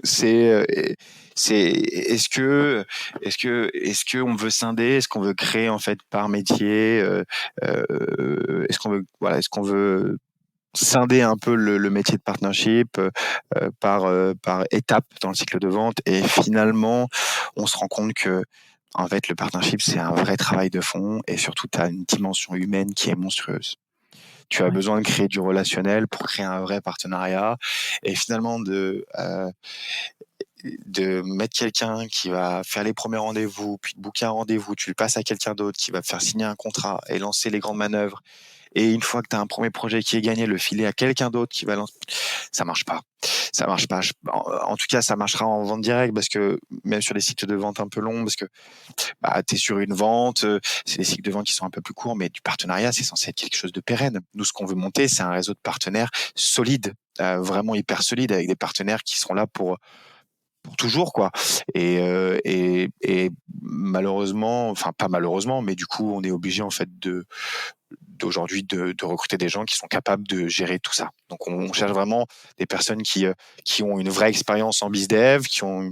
Speaker 2: C'est est-ce que on veut scinder, est-ce qu'on veut créer en fait par métier, est-ce qu'on veut scinder un peu le métier de partnership par étape dans le cycle de vente, et finalement on se rend compte que en fait le partnership c'est un vrai travail de fond, et surtout tu as une dimension humaine qui est monstrueuse. Tu as
Speaker 1: Ouais.
Speaker 2: besoin de créer du relationnel pour créer un vrai partenariat, et finalement de mettre quelqu'un qui va faire les premiers rendez-vous, puis de booker un rendez-vous, tu le passes à quelqu'un d'autre qui va te faire signer un contrat et lancer les grandes manœuvres. Et une fois que tu as un premier projet qui est gagné, le filer à quelqu'un d'autre qui va lancer. Ça marche pas. Ça marche pas. En tout cas, ça marchera en vente directe, parce que même sur des cycles de vente un peu longs, parce que tu es sur une vente, c'est des cycles de vente qui sont un peu plus courts, mais du partenariat, c'est censé être quelque chose de pérenne. Nous, ce qu'on veut monter, c'est un réseau de partenaires solide, vraiment hyper solide, avec des partenaires qui seront là pour toujours, quoi. Et malheureusement, enfin pas malheureusement, mais du coup on est obligé en fait d'aujourd'hui de recruter des gens qui sont capables de gérer tout ça. Donc on cherche vraiment des personnes qui ont une vraie expérience en bizdev, qui ont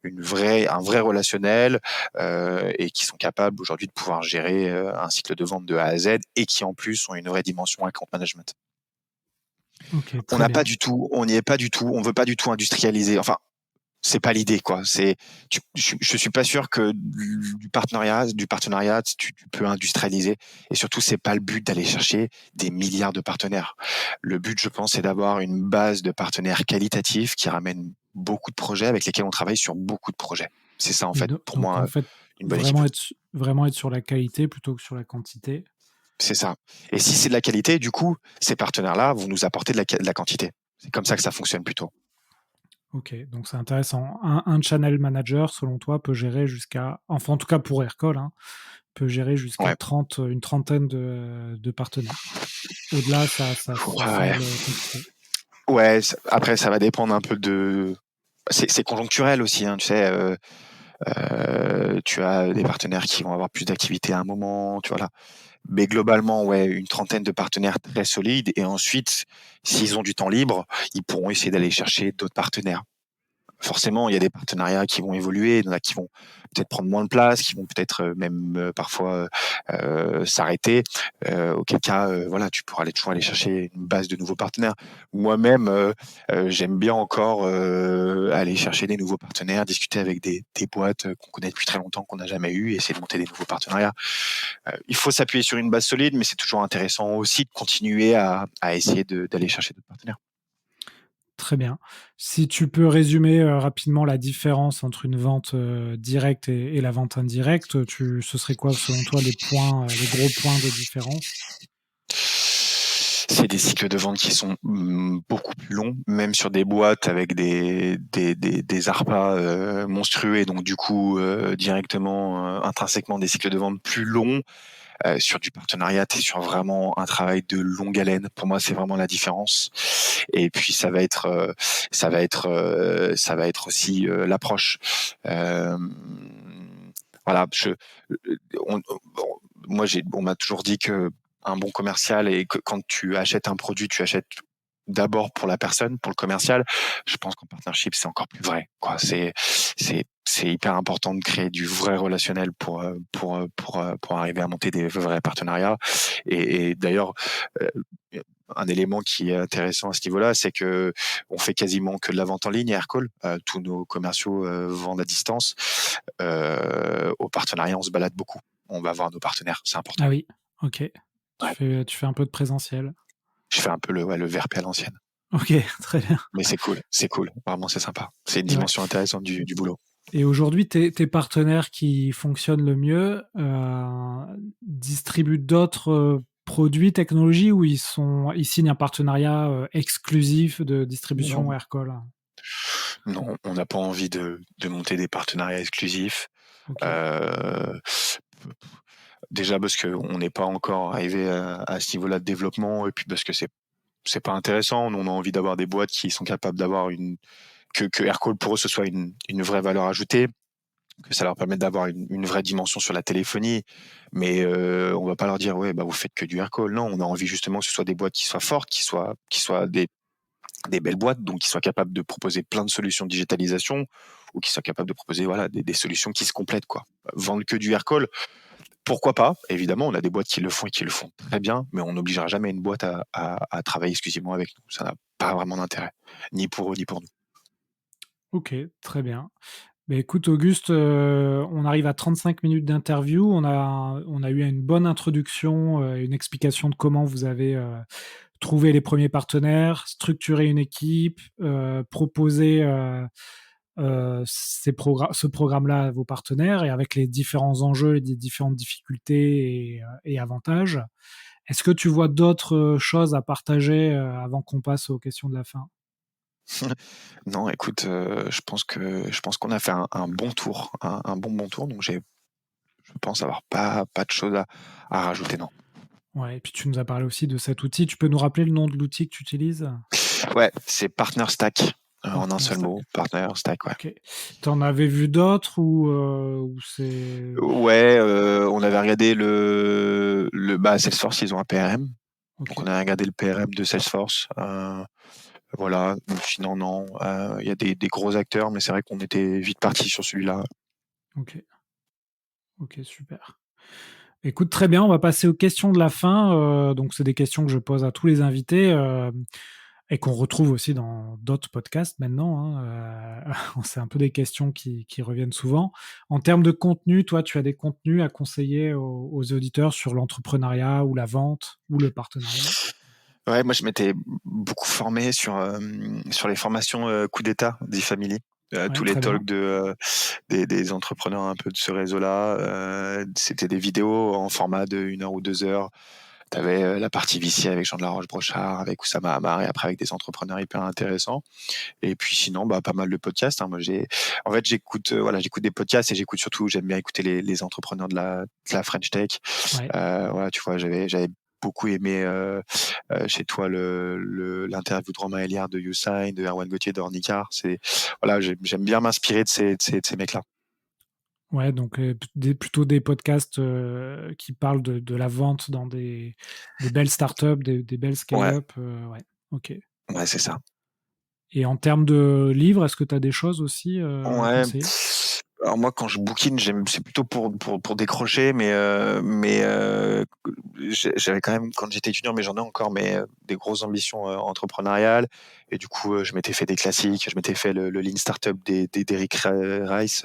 Speaker 2: un vrai relationnel, et qui sont capables aujourd'hui de pouvoir gérer un cycle de vente de A à Z, et qui en plus ont une vraie dimension account management.
Speaker 1: Ok,
Speaker 2: On
Speaker 1: très
Speaker 2: n'a pas
Speaker 1: bien.
Speaker 2: du tout, on n'y est pas du tout, on veut pas du tout industrialiser. Enfin, c'est pas l'idée, quoi. Je suis pas sûr que du partenariat, tu peux industrialiser. Et surtout, c'est pas le but d'aller chercher des milliards de partenaires. Le but, je pense, c'est d'avoir une base de partenaires qualitatifs qui ramènent beaucoup de projets avec lesquels on travaille sur beaucoup de projets. C'est ça, en
Speaker 1: Et
Speaker 2: fait, pour
Speaker 1: donc, en
Speaker 2: moi,
Speaker 1: fait,
Speaker 2: une bonne équipe.
Speaker 1: vraiment être sur la qualité plutôt que sur la quantité.
Speaker 2: C'est ça. Et si c'est de la qualité, du coup, ces partenaires-là vont nous apporter de la quantité. C'est comme ça que ça fonctionne plutôt.
Speaker 1: Ok, donc c'est intéressant. Un channel manager, selon toi, peut gérer jusqu'à, enfin en tout cas pour Aircall, hein, peut gérer jusqu'à
Speaker 2: Ouais.
Speaker 1: 30, une trentaine de partenaires. Au-delà, ça
Speaker 2: Ouais.
Speaker 1: semble compliqué.
Speaker 2: Ouais, après, ça va dépendre un peu de. C'est conjoncturel aussi, hein, tu sais. Tu as des partenaires qui vont avoir plus d'activité à un moment, tu vois là. Mais globalement, ouais, une trentaine de partenaires très solides. Et ensuite, s'ils ont du temps libre, ils pourront essayer d'aller chercher d'autres partenaires. Forcément, il y a des partenariats qui vont évoluer, il y en a qui vont peut-être prendre moins de place, qui vont peut-être même parfois s'arrêter. Auquel cas, voilà, tu pourras toujours aller chercher une base de nouveaux partenaires. Moi-même, j'aime bien encore aller chercher des nouveaux partenaires, discuter avec des boîtes qu'on connaît depuis très longtemps, qu'on n'a jamais eu, et essayer de monter des nouveaux partenariats. Il faut s'appuyer sur une base solide, mais c'est toujours intéressant aussi de continuer à essayer d'aller chercher d'autres partenaires.
Speaker 1: Très bien. Si tu peux résumer rapidement la différence entre une vente directe et la vente indirecte, ce serait quoi selon toi les points, les gros points de différence?
Speaker 2: C'est des cycles de vente qui sont beaucoup plus longs, même sur des boîtes avec des ARPA monstrueux, et donc du coup directement, intrinsèquement des cycles de vente plus longs. Sur du partenariat, tu es sur vraiment un travail de longue haleine. Pour moi, c'est vraiment la différence. Et puis ça va être aussi l'approche. Euh, voilà, moi on m'a toujours dit que un bon commercial, et que quand tu achètes un produit, tu achètes d'abord pour la personne, pour le commercial. Je pense qu'en partnership, c'est encore plus vrai, quoi. C'est hyper important de créer du vrai relationnel pour arriver à monter des vrais partenariats. Et d'ailleurs, euh, un élément qui est intéressant à ce niveau-là, c'est que on fait quasiment que de la vente en ligne à Aircall. Tous nos commerciaux vendent à distance. Au partenariat, on se balade beaucoup. On va voir nos partenaires, c'est important.
Speaker 1: Ah oui, ok.
Speaker 2: Ouais.
Speaker 1: Tu fais un peu de présentiel.
Speaker 2: Je fais un peu le VRP à l'ancienne.
Speaker 1: Ok, très bien.
Speaker 2: Mais c'est cool. Vraiment, c'est sympa. C'est une
Speaker 1: Ouais.
Speaker 2: dimension intéressante du boulot.
Speaker 1: Et aujourd'hui, tes partenaires qui fonctionnent le mieux distribuent d'autres produits, technologies, ou ils signent un partenariat exclusif de distribution
Speaker 2: Non,
Speaker 1: Aircall?
Speaker 2: non, on n'a pas envie de monter des partenariats exclusifs.
Speaker 1: Ok.
Speaker 2: Euh, Déjà parce qu'on n'est pas encore arrivé à ce niveau-là de développement, et puis parce que c'est pas intéressant. Nous, on a envie d'avoir des boîtes qui sont capables d'avoir que Aircall pour eux ce soit une vraie valeur ajoutée, que ça leur permette d'avoir une vraie dimension sur la téléphonie. Mais on va pas leur dire ouais, bah vous faites que du Aircall. Non, on a envie justement que ce soit des boîtes qui soient fortes, qui soient des belles boîtes, donc qui soient capables de proposer plein de solutions de digitalisation, ou qui soient capables de proposer voilà des solutions qui se complètent, quoi. Vendre que du Aircall, pourquoi pas? Évidemment, on a des boîtes qui le font et qui le font très bien, mais on n'obligera jamais une boîte à travailler exclusivement avec nous. Ça n'a pas vraiment d'intérêt, ni pour eux ni pour nous.
Speaker 1: Ok, très bien. Mais écoute, Auguste, on arrive à 35 minutes d'interview. On a eu une bonne introduction, une explication de comment vous avez trouvé les premiers partenaires, structuré une équipe, proposer ce programme-là à vos partenaires et avec les différents enjeux et les différentes difficultés et avantages. Est-ce que tu vois d'autres choses à partager avant qu'on passe aux questions de la fin?
Speaker 2: Non, écoute, je pense qu'on a fait un bon tour, un bon tour, donc je pense avoir pas de choses à rajouter, non.
Speaker 1: Ouais, et puis tu nous as parlé aussi de cet outil. Tu peux nous rappeler le nom de l'outil que tu utilises?
Speaker 2: Ouais, c'est Partner Stack, en un
Speaker 1: Partner
Speaker 2: seul
Speaker 1: Stack.
Speaker 2: mot, Partner Stack, ouais.
Speaker 1: Ok. T'en avais vu d'autres ou c'est...
Speaker 2: Ouais, on avait regardé Salesforce, ils ont un PRM,
Speaker 1: Ok.
Speaker 2: donc on a regardé le PRM de Salesforce. Voilà, sinon non, il y a des gros acteurs, mais c'est vrai qu'on était vite parti sur celui-là.
Speaker 1: Ok. Ok, super. Écoute, très bien. On va passer aux questions de la fin. Donc, c'est des questions que je pose à tous les invités. et qu'on retrouve aussi dans d'autres podcasts maintenant, hein, c'est un peu des questions qui reviennent souvent. En termes de contenu, toi, tu as des contenus à conseiller aux auditeurs sur l'entrepreneuriat ou la vente ou le partenariat?
Speaker 2: Ouais, moi je m'étais beaucoup formé sur les formations, coup d'état d'e-Family,
Speaker 1: Ouais,
Speaker 2: tous les
Speaker 1: très bien.
Speaker 2: talks des entrepreneurs un peu de ce réseau-là, c'était des vidéos en format de 1 heure ou 2 heures. Tu avais, la partie VC avec Jean de la Roche-Brochard, avec Oussama Hamar et après avec des entrepreneurs hyper intéressants et puis sinon, bah, pas mal de podcasts, hein. Moi en fait, j'écoute, voilà, j'écoute des podcasts et j'écoute surtout j'aime bien écouter les entrepreneurs de la French Tech.
Speaker 1: Ouais.
Speaker 2: Voilà, tu vois, j'avais beaucoup aimé, chez toi l'interview de Romain Héliard de YouSign, de Erwan Gauthier de Ornicar. Voilà, j'aime bien m'inspirer de ces mecs-là.
Speaker 1: Ouais, donc plutôt des podcasts, qui parlent de la vente dans des belles startups, des belles
Speaker 2: Ouais,
Speaker 1: scale-up, ouais, OK.
Speaker 2: ouais, c'est ça.
Speaker 1: Et en termes de livres, est-ce que tu as des choses aussi, à
Speaker 2: Ouais.
Speaker 1: conseiller?
Speaker 2: Alors moi, quand je bouquine, c'est plutôt pour décrocher, j'avais quand même, quand j'étais étudiant, mais j'en ai encore, des grosses ambitions entrepreneuriales. Et du coup, je m'étais fait des classiques. Je m'étais fait le Lean Startup d'Eric Rice,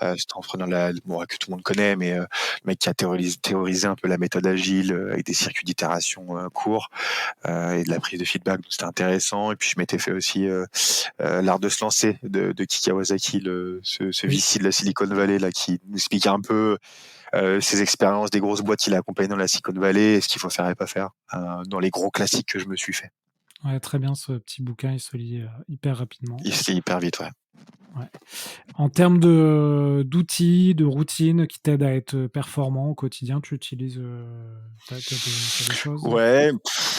Speaker 1: Ouais,
Speaker 2: cet entrepreneur bon, que tout le monde connaît, le mec qui a théorisé un peu la méthode agile avec des circuits d'itération courts et de la prise de feedback. Donc c'était intéressant. Et puis je m'étais fait aussi L'art de se lancer de Kiki Kawasaki, ce
Speaker 1: oui.
Speaker 2: VC de la Silicon Valley là, qui nous explique un peu ses expériences des grosses boîtes qu'il a accompagnées dans la Silicon Valley et ce qu'il faut faire et pas faire dans les gros classiques que je me suis fait.
Speaker 1: Ouais, très bien ce petit bouquin, il se lit, hyper rapidement.
Speaker 2: Il se lit hyper vite, ouais.
Speaker 1: Ouais. En termes d'outils, de routines qui t'aident à être performant au quotidien, tu utilises, tu as des choses?
Speaker 2: Ouais,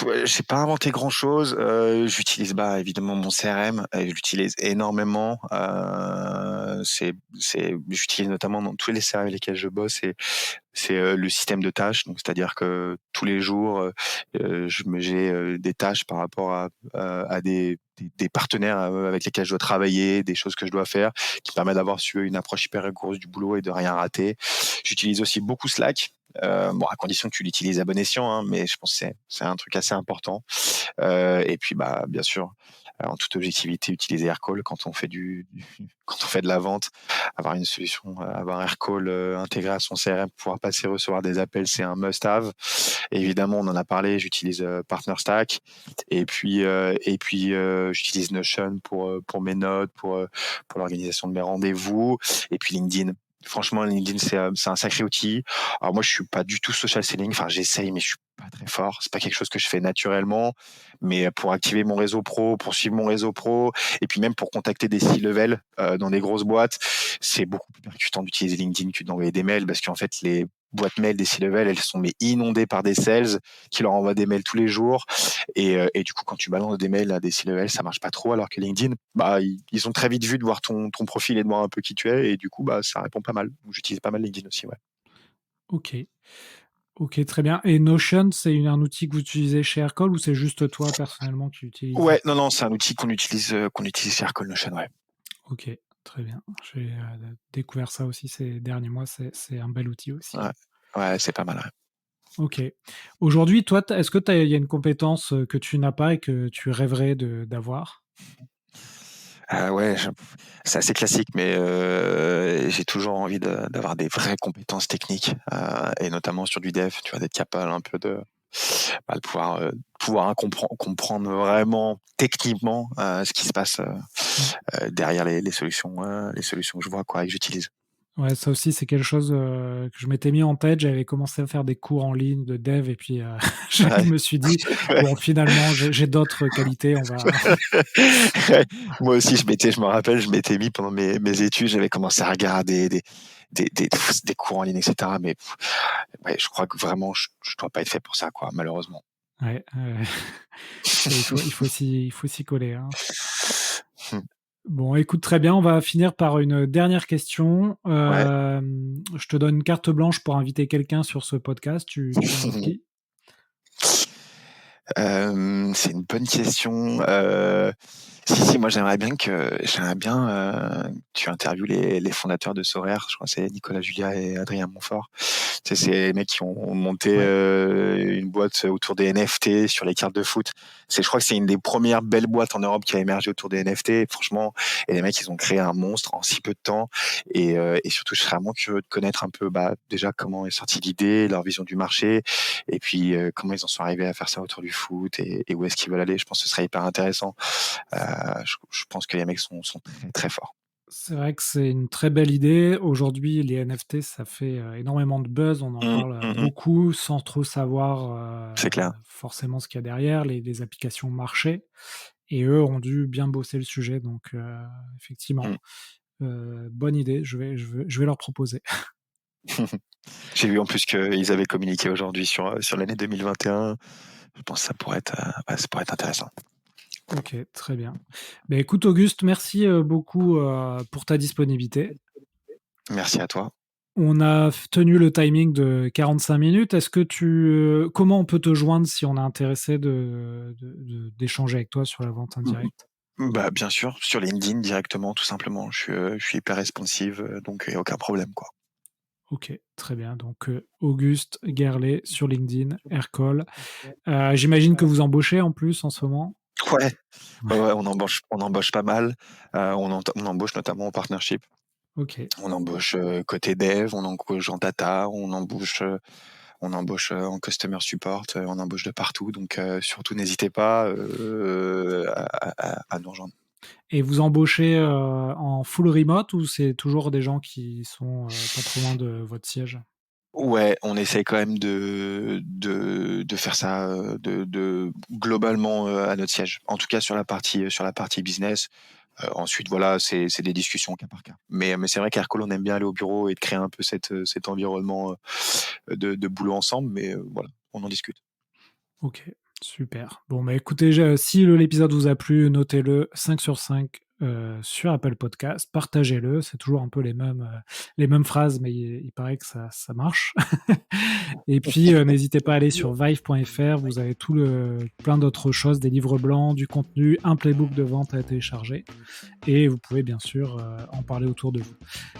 Speaker 2: ouais, j'ai pas inventé grand-chose. J'utilise, bah, évidemment mon CRM, je l'utilise énormément. J'utilise notamment dans tous les CRM avec lesquels je bosse le système de tâches. Donc c'est-à-dire que tous les jours, j'ai des tâches par rapport à des partenaires, avec lesquels je dois travailler, des choses que je dois faire, qui permettent d'avoir une approche hyper rigoureuse du boulot et de rien rater. J'utilise aussi beaucoup Slack. Bon, à condition que tu l'utilises à bon escient, hein, mais je pense que c'est un truc assez important. Et puis, bah, bien sûr, en toute objectivité, utiliser Aircall quand on fait de la vente, avoir une solution, avoir Aircall intégré à son CRM pour pouvoir passer recevoir des appels, c'est un must-have. Évidemment, on en a parlé, j'utilise PartnerStack et puis j'utilise Notion pour mes notes, pour l'organisation de mes rendez-vous et puis LinkedIn. Franchement, LinkedIn, c'est un sacré outil. Alors moi, je suis pas du tout social selling. Enfin, j'essaye, mais je suis pas très fort. C'est pas quelque chose que je fais naturellement. Mais pour activer mon réseau pro, pour suivre mon réseau pro, et puis même pour contacter des C-level dans des grosses boîtes, c'est beaucoup plus percutant d'utiliser LinkedIn que d'envoyer des mails parce qu'en fait, les boîtes mail des C-level, elles sont inondées par des sales qui leur envoient des mails tous les jours. Et du coup, quand tu balances des mails à des C-level, ça marche pas trop. Alors que LinkedIn, bah, ils ont très vite vu de voir ton profil et de voir un peu qui tu es. Et du coup, bah, ça répond pas mal. Donc, j'utilise pas mal LinkedIn aussi, ouais.
Speaker 1: OK. OK, très bien. Et Notion, c'est un outil que vous utilisez chez Aircall ou c'est juste toi personnellement qui l'utilises?
Speaker 2: Ouais, non, non, c'est un outil qu'on utilise chez Aircall Notion, ouais.
Speaker 1: OK, très bien. J'ai, découvert ça aussi ces derniers mois, c'est un bel outil aussi.
Speaker 2: Ouais, ouais, c'est pas mal, ouais.
Speaker 1: OK. Aujourd'hui, toi, est-ce que il y a une compétence, que tu n'as pas et que tu rêverais d'avoir?
Speaker 2: Ouais, c'est assez classique, mais j'ai toujours envie d'avoir des vraies compétences techniques, et notamment sur du dev, tu vois? D'être capable un peu de pouvoir comprendre vraiment techniquement, ce qui se passe,
Speaker 1: Ouais.
Speaker 2: derrière les solutions que je vois, quoi, et que j'utilise.
Speaker 1: Ouais, ça aussi, c'est quelque chose, que je m'étais mis en tête. J'avais commencé à faire des cours en ligne de dev et puis, je
Speaker 2: Ouais.
Speaker 1: me suis dit:
Speaker 2: Ouais.
Speaker 1: «Bon, finalement, j'ai d'autres qualités, on va».
Speaker 2: Ouais. Moi aussi, je me rappelle, je m'étais mis pendant mes études, j'avais commencé à regarder des cours en ligne, et cetera, mais ouais, je crois que vraiment, je dois pas être fait pour ça, quoi, malheureusement.
Speaker 1: Ouais, et il faut s'y coller, hein.
Speaker 2: Mmh.
Speaker 1: Bon, écoute, très bien, on va finir par une dernière question.
Speaker 2: Ouais.
Speaker 1: Je te donne une carte blanche pour inviter quelqu'un sur ce podcast. Tu invites qui?
Speaker 2: C'est une bonne question. Si, moi j'aimerais bien que tu interviewes les fondateurs de Sorare. Je crois que c'est Nicolas Julia et Adrien Montfort. C'est ces mecs qui ont monté une boîte autour des NFT sur les cartes de foot. Je crois que c'est une des premières belles boîtes en Europe qui a émergé autour des NFT. Franchement, et les mecs, ils ont créé un monstre en si peu de temps. Et surtout, je serais vraiment curieux de connaître un peu déjà comment est sortie l'idée, leur vision du marché, et puis comment ils en sont arrivés à faire ça autour du foot et où est-ce qu'ils veulent aller. Je pense que ce serait hyper intéressant. Je pense que les mecs sont très, très forts.
Speaker 1: C'est vrai que c'est une très belle idée. Aujourd'hui, les NFT, ça fait énormément de buzz. On en parle beaucoup sans trop savoir
Speaker 2: c'est clair.
Speaker 1: Forcément ce qu'il y a derrière, les applications marché. Et eux ont dû bien bosser le sujet. Donc, effectivement, bonne idée. Je vais leur proposer.
Speaker 2: J'ai vu en plus qu'ils avaient communiqué aujourd'hui sur l'année 2021. Je pense que ça pourrait être intéressant.
Speaker 1: Ok, très bien. Ben, écoute, Auguste, merci beaucoup pour ta disponibilité.
Speaker 2: Merci à toi.
Speaker 1: On a tenu le timing de 45 minutes. Est-ce que comment on peut te joindre si on est intéressé d'échanger avec toi sur la vente indirecte?
Speaker 2: Bien sûr, sur LinkedIn directement, tout simplement. Je suis hyper responsive, donc il n'y a aucun problème, quoi.
Speaker 1: Ok, très bien. Donc, Auguste Guerlet sur LinkedIn, Aircall. J'imagine que vous embauchez en plus en ce moment?
Speaker 2: Ouais, on embauche pas mal. On embauche notamment en partnership.
Speaker 1: Ok.
Speaker 2: On embauche côté dev, on embauche en data, on embauche en customer support, on embauche de partout. Donc surtout, n'hésitez pas à nous rejoindre.
Speaker 1: Et vous embauchez en full remote ou c'est toujours des gens qui sont pas trop loin de votre siège?
Speaker 2: Ouais, on essaye quand même de faire ça globalement à notre siège. En tout cas sur la partie business. Ensuite, voilà, c'est des discussions au cas par cas. Mais c'est vrai qu'Aircall, on aime bien aller au bureau et de créer un peu cet environnement de boulot ensemble. Mais voilà, on en discute.
Speaker 1: Ok, super. Bon, bah écoutez, si l'épisode vous a plu, notez-le 5 sur 5 sur Apple Podcast, partagez-le, c'est toujours un peu les mêmes phrases, mais il paraît que ça marche. Et puis, n'hésitez pas à aller sur vive.fr, vous avez plein d'autres choses, des livres blancs, du contenu, un playbook de vente à télécharger, et vous pouvez bien sûr en parler autour de vous.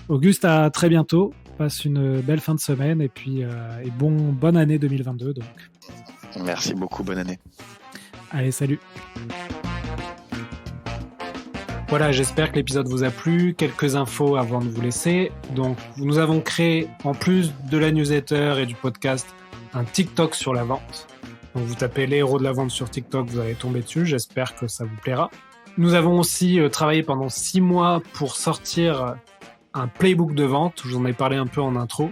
Speaker 1: Auguste, à très bientôt, passe une belle fin de semaine, et puis bonne année 2022 donc.
Speaker 2: Merci beaucoup, bonne année.
Speaker 1: Allez, salut. Voilà, j'espère que l'épisode vous a plu. Quelques infos avant de vous laisser. Donc, nous avons créé, en plus de la newsletter et du podcast, un TikTok sur la vente. Donc, vous tapez les héros de la vente sur TikTok, vous allez tomber dessus. J'espère que ça vous plaira. Nous avons aussi travaillé pendant 6 mois pour sortir un playbook de vente. Je vous en ai parlé un peu en intro.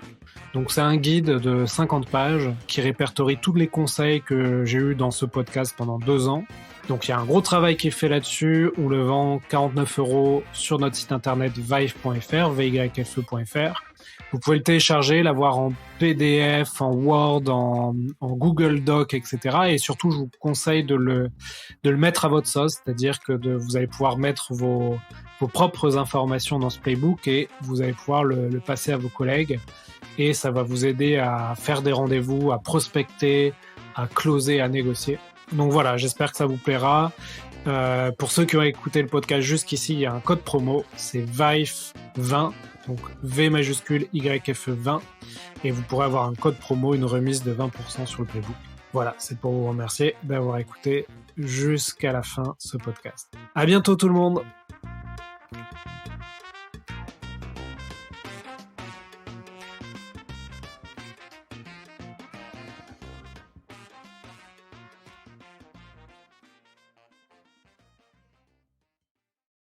Speaker 1: Donc, c'est un guide de 50 pages qui répertorie tous les conseils que j'ai eus dans ce podcast pendant 2 ans. Donc, il y a un gros travail qui est fait là-dessus. On le vend 49 € sur notre site internet vive.fr, vyfe.fr. Vous pouvez le télécharger, l'avoir en PDF, en Word, en Google Doc, etc. Et surtout, je vous conseille de le mettre à votre sauce, c'est-à-dire que vous allez pouvoir mettre vos propres informations dans ce playbook et vous allez pouvoir le passer à vos collègues. Et ça va vous aider à faire des rendez-vous, à prospecter, à closer, à négocier. Donc voilà, j'espère que ça vous plaira. Pour ceux qui ont écouté le podcast jusqu'ici, il y a un code promo, c'est VYFE20, donc V majuscule YFE20, et vous pourrez avoir un code promo, une remise de 20% sur le playbook. Voilà, c'est pour vous remercier d'avoir écouté jusqu'à la fin ce podcast. À bientôt tout le monde!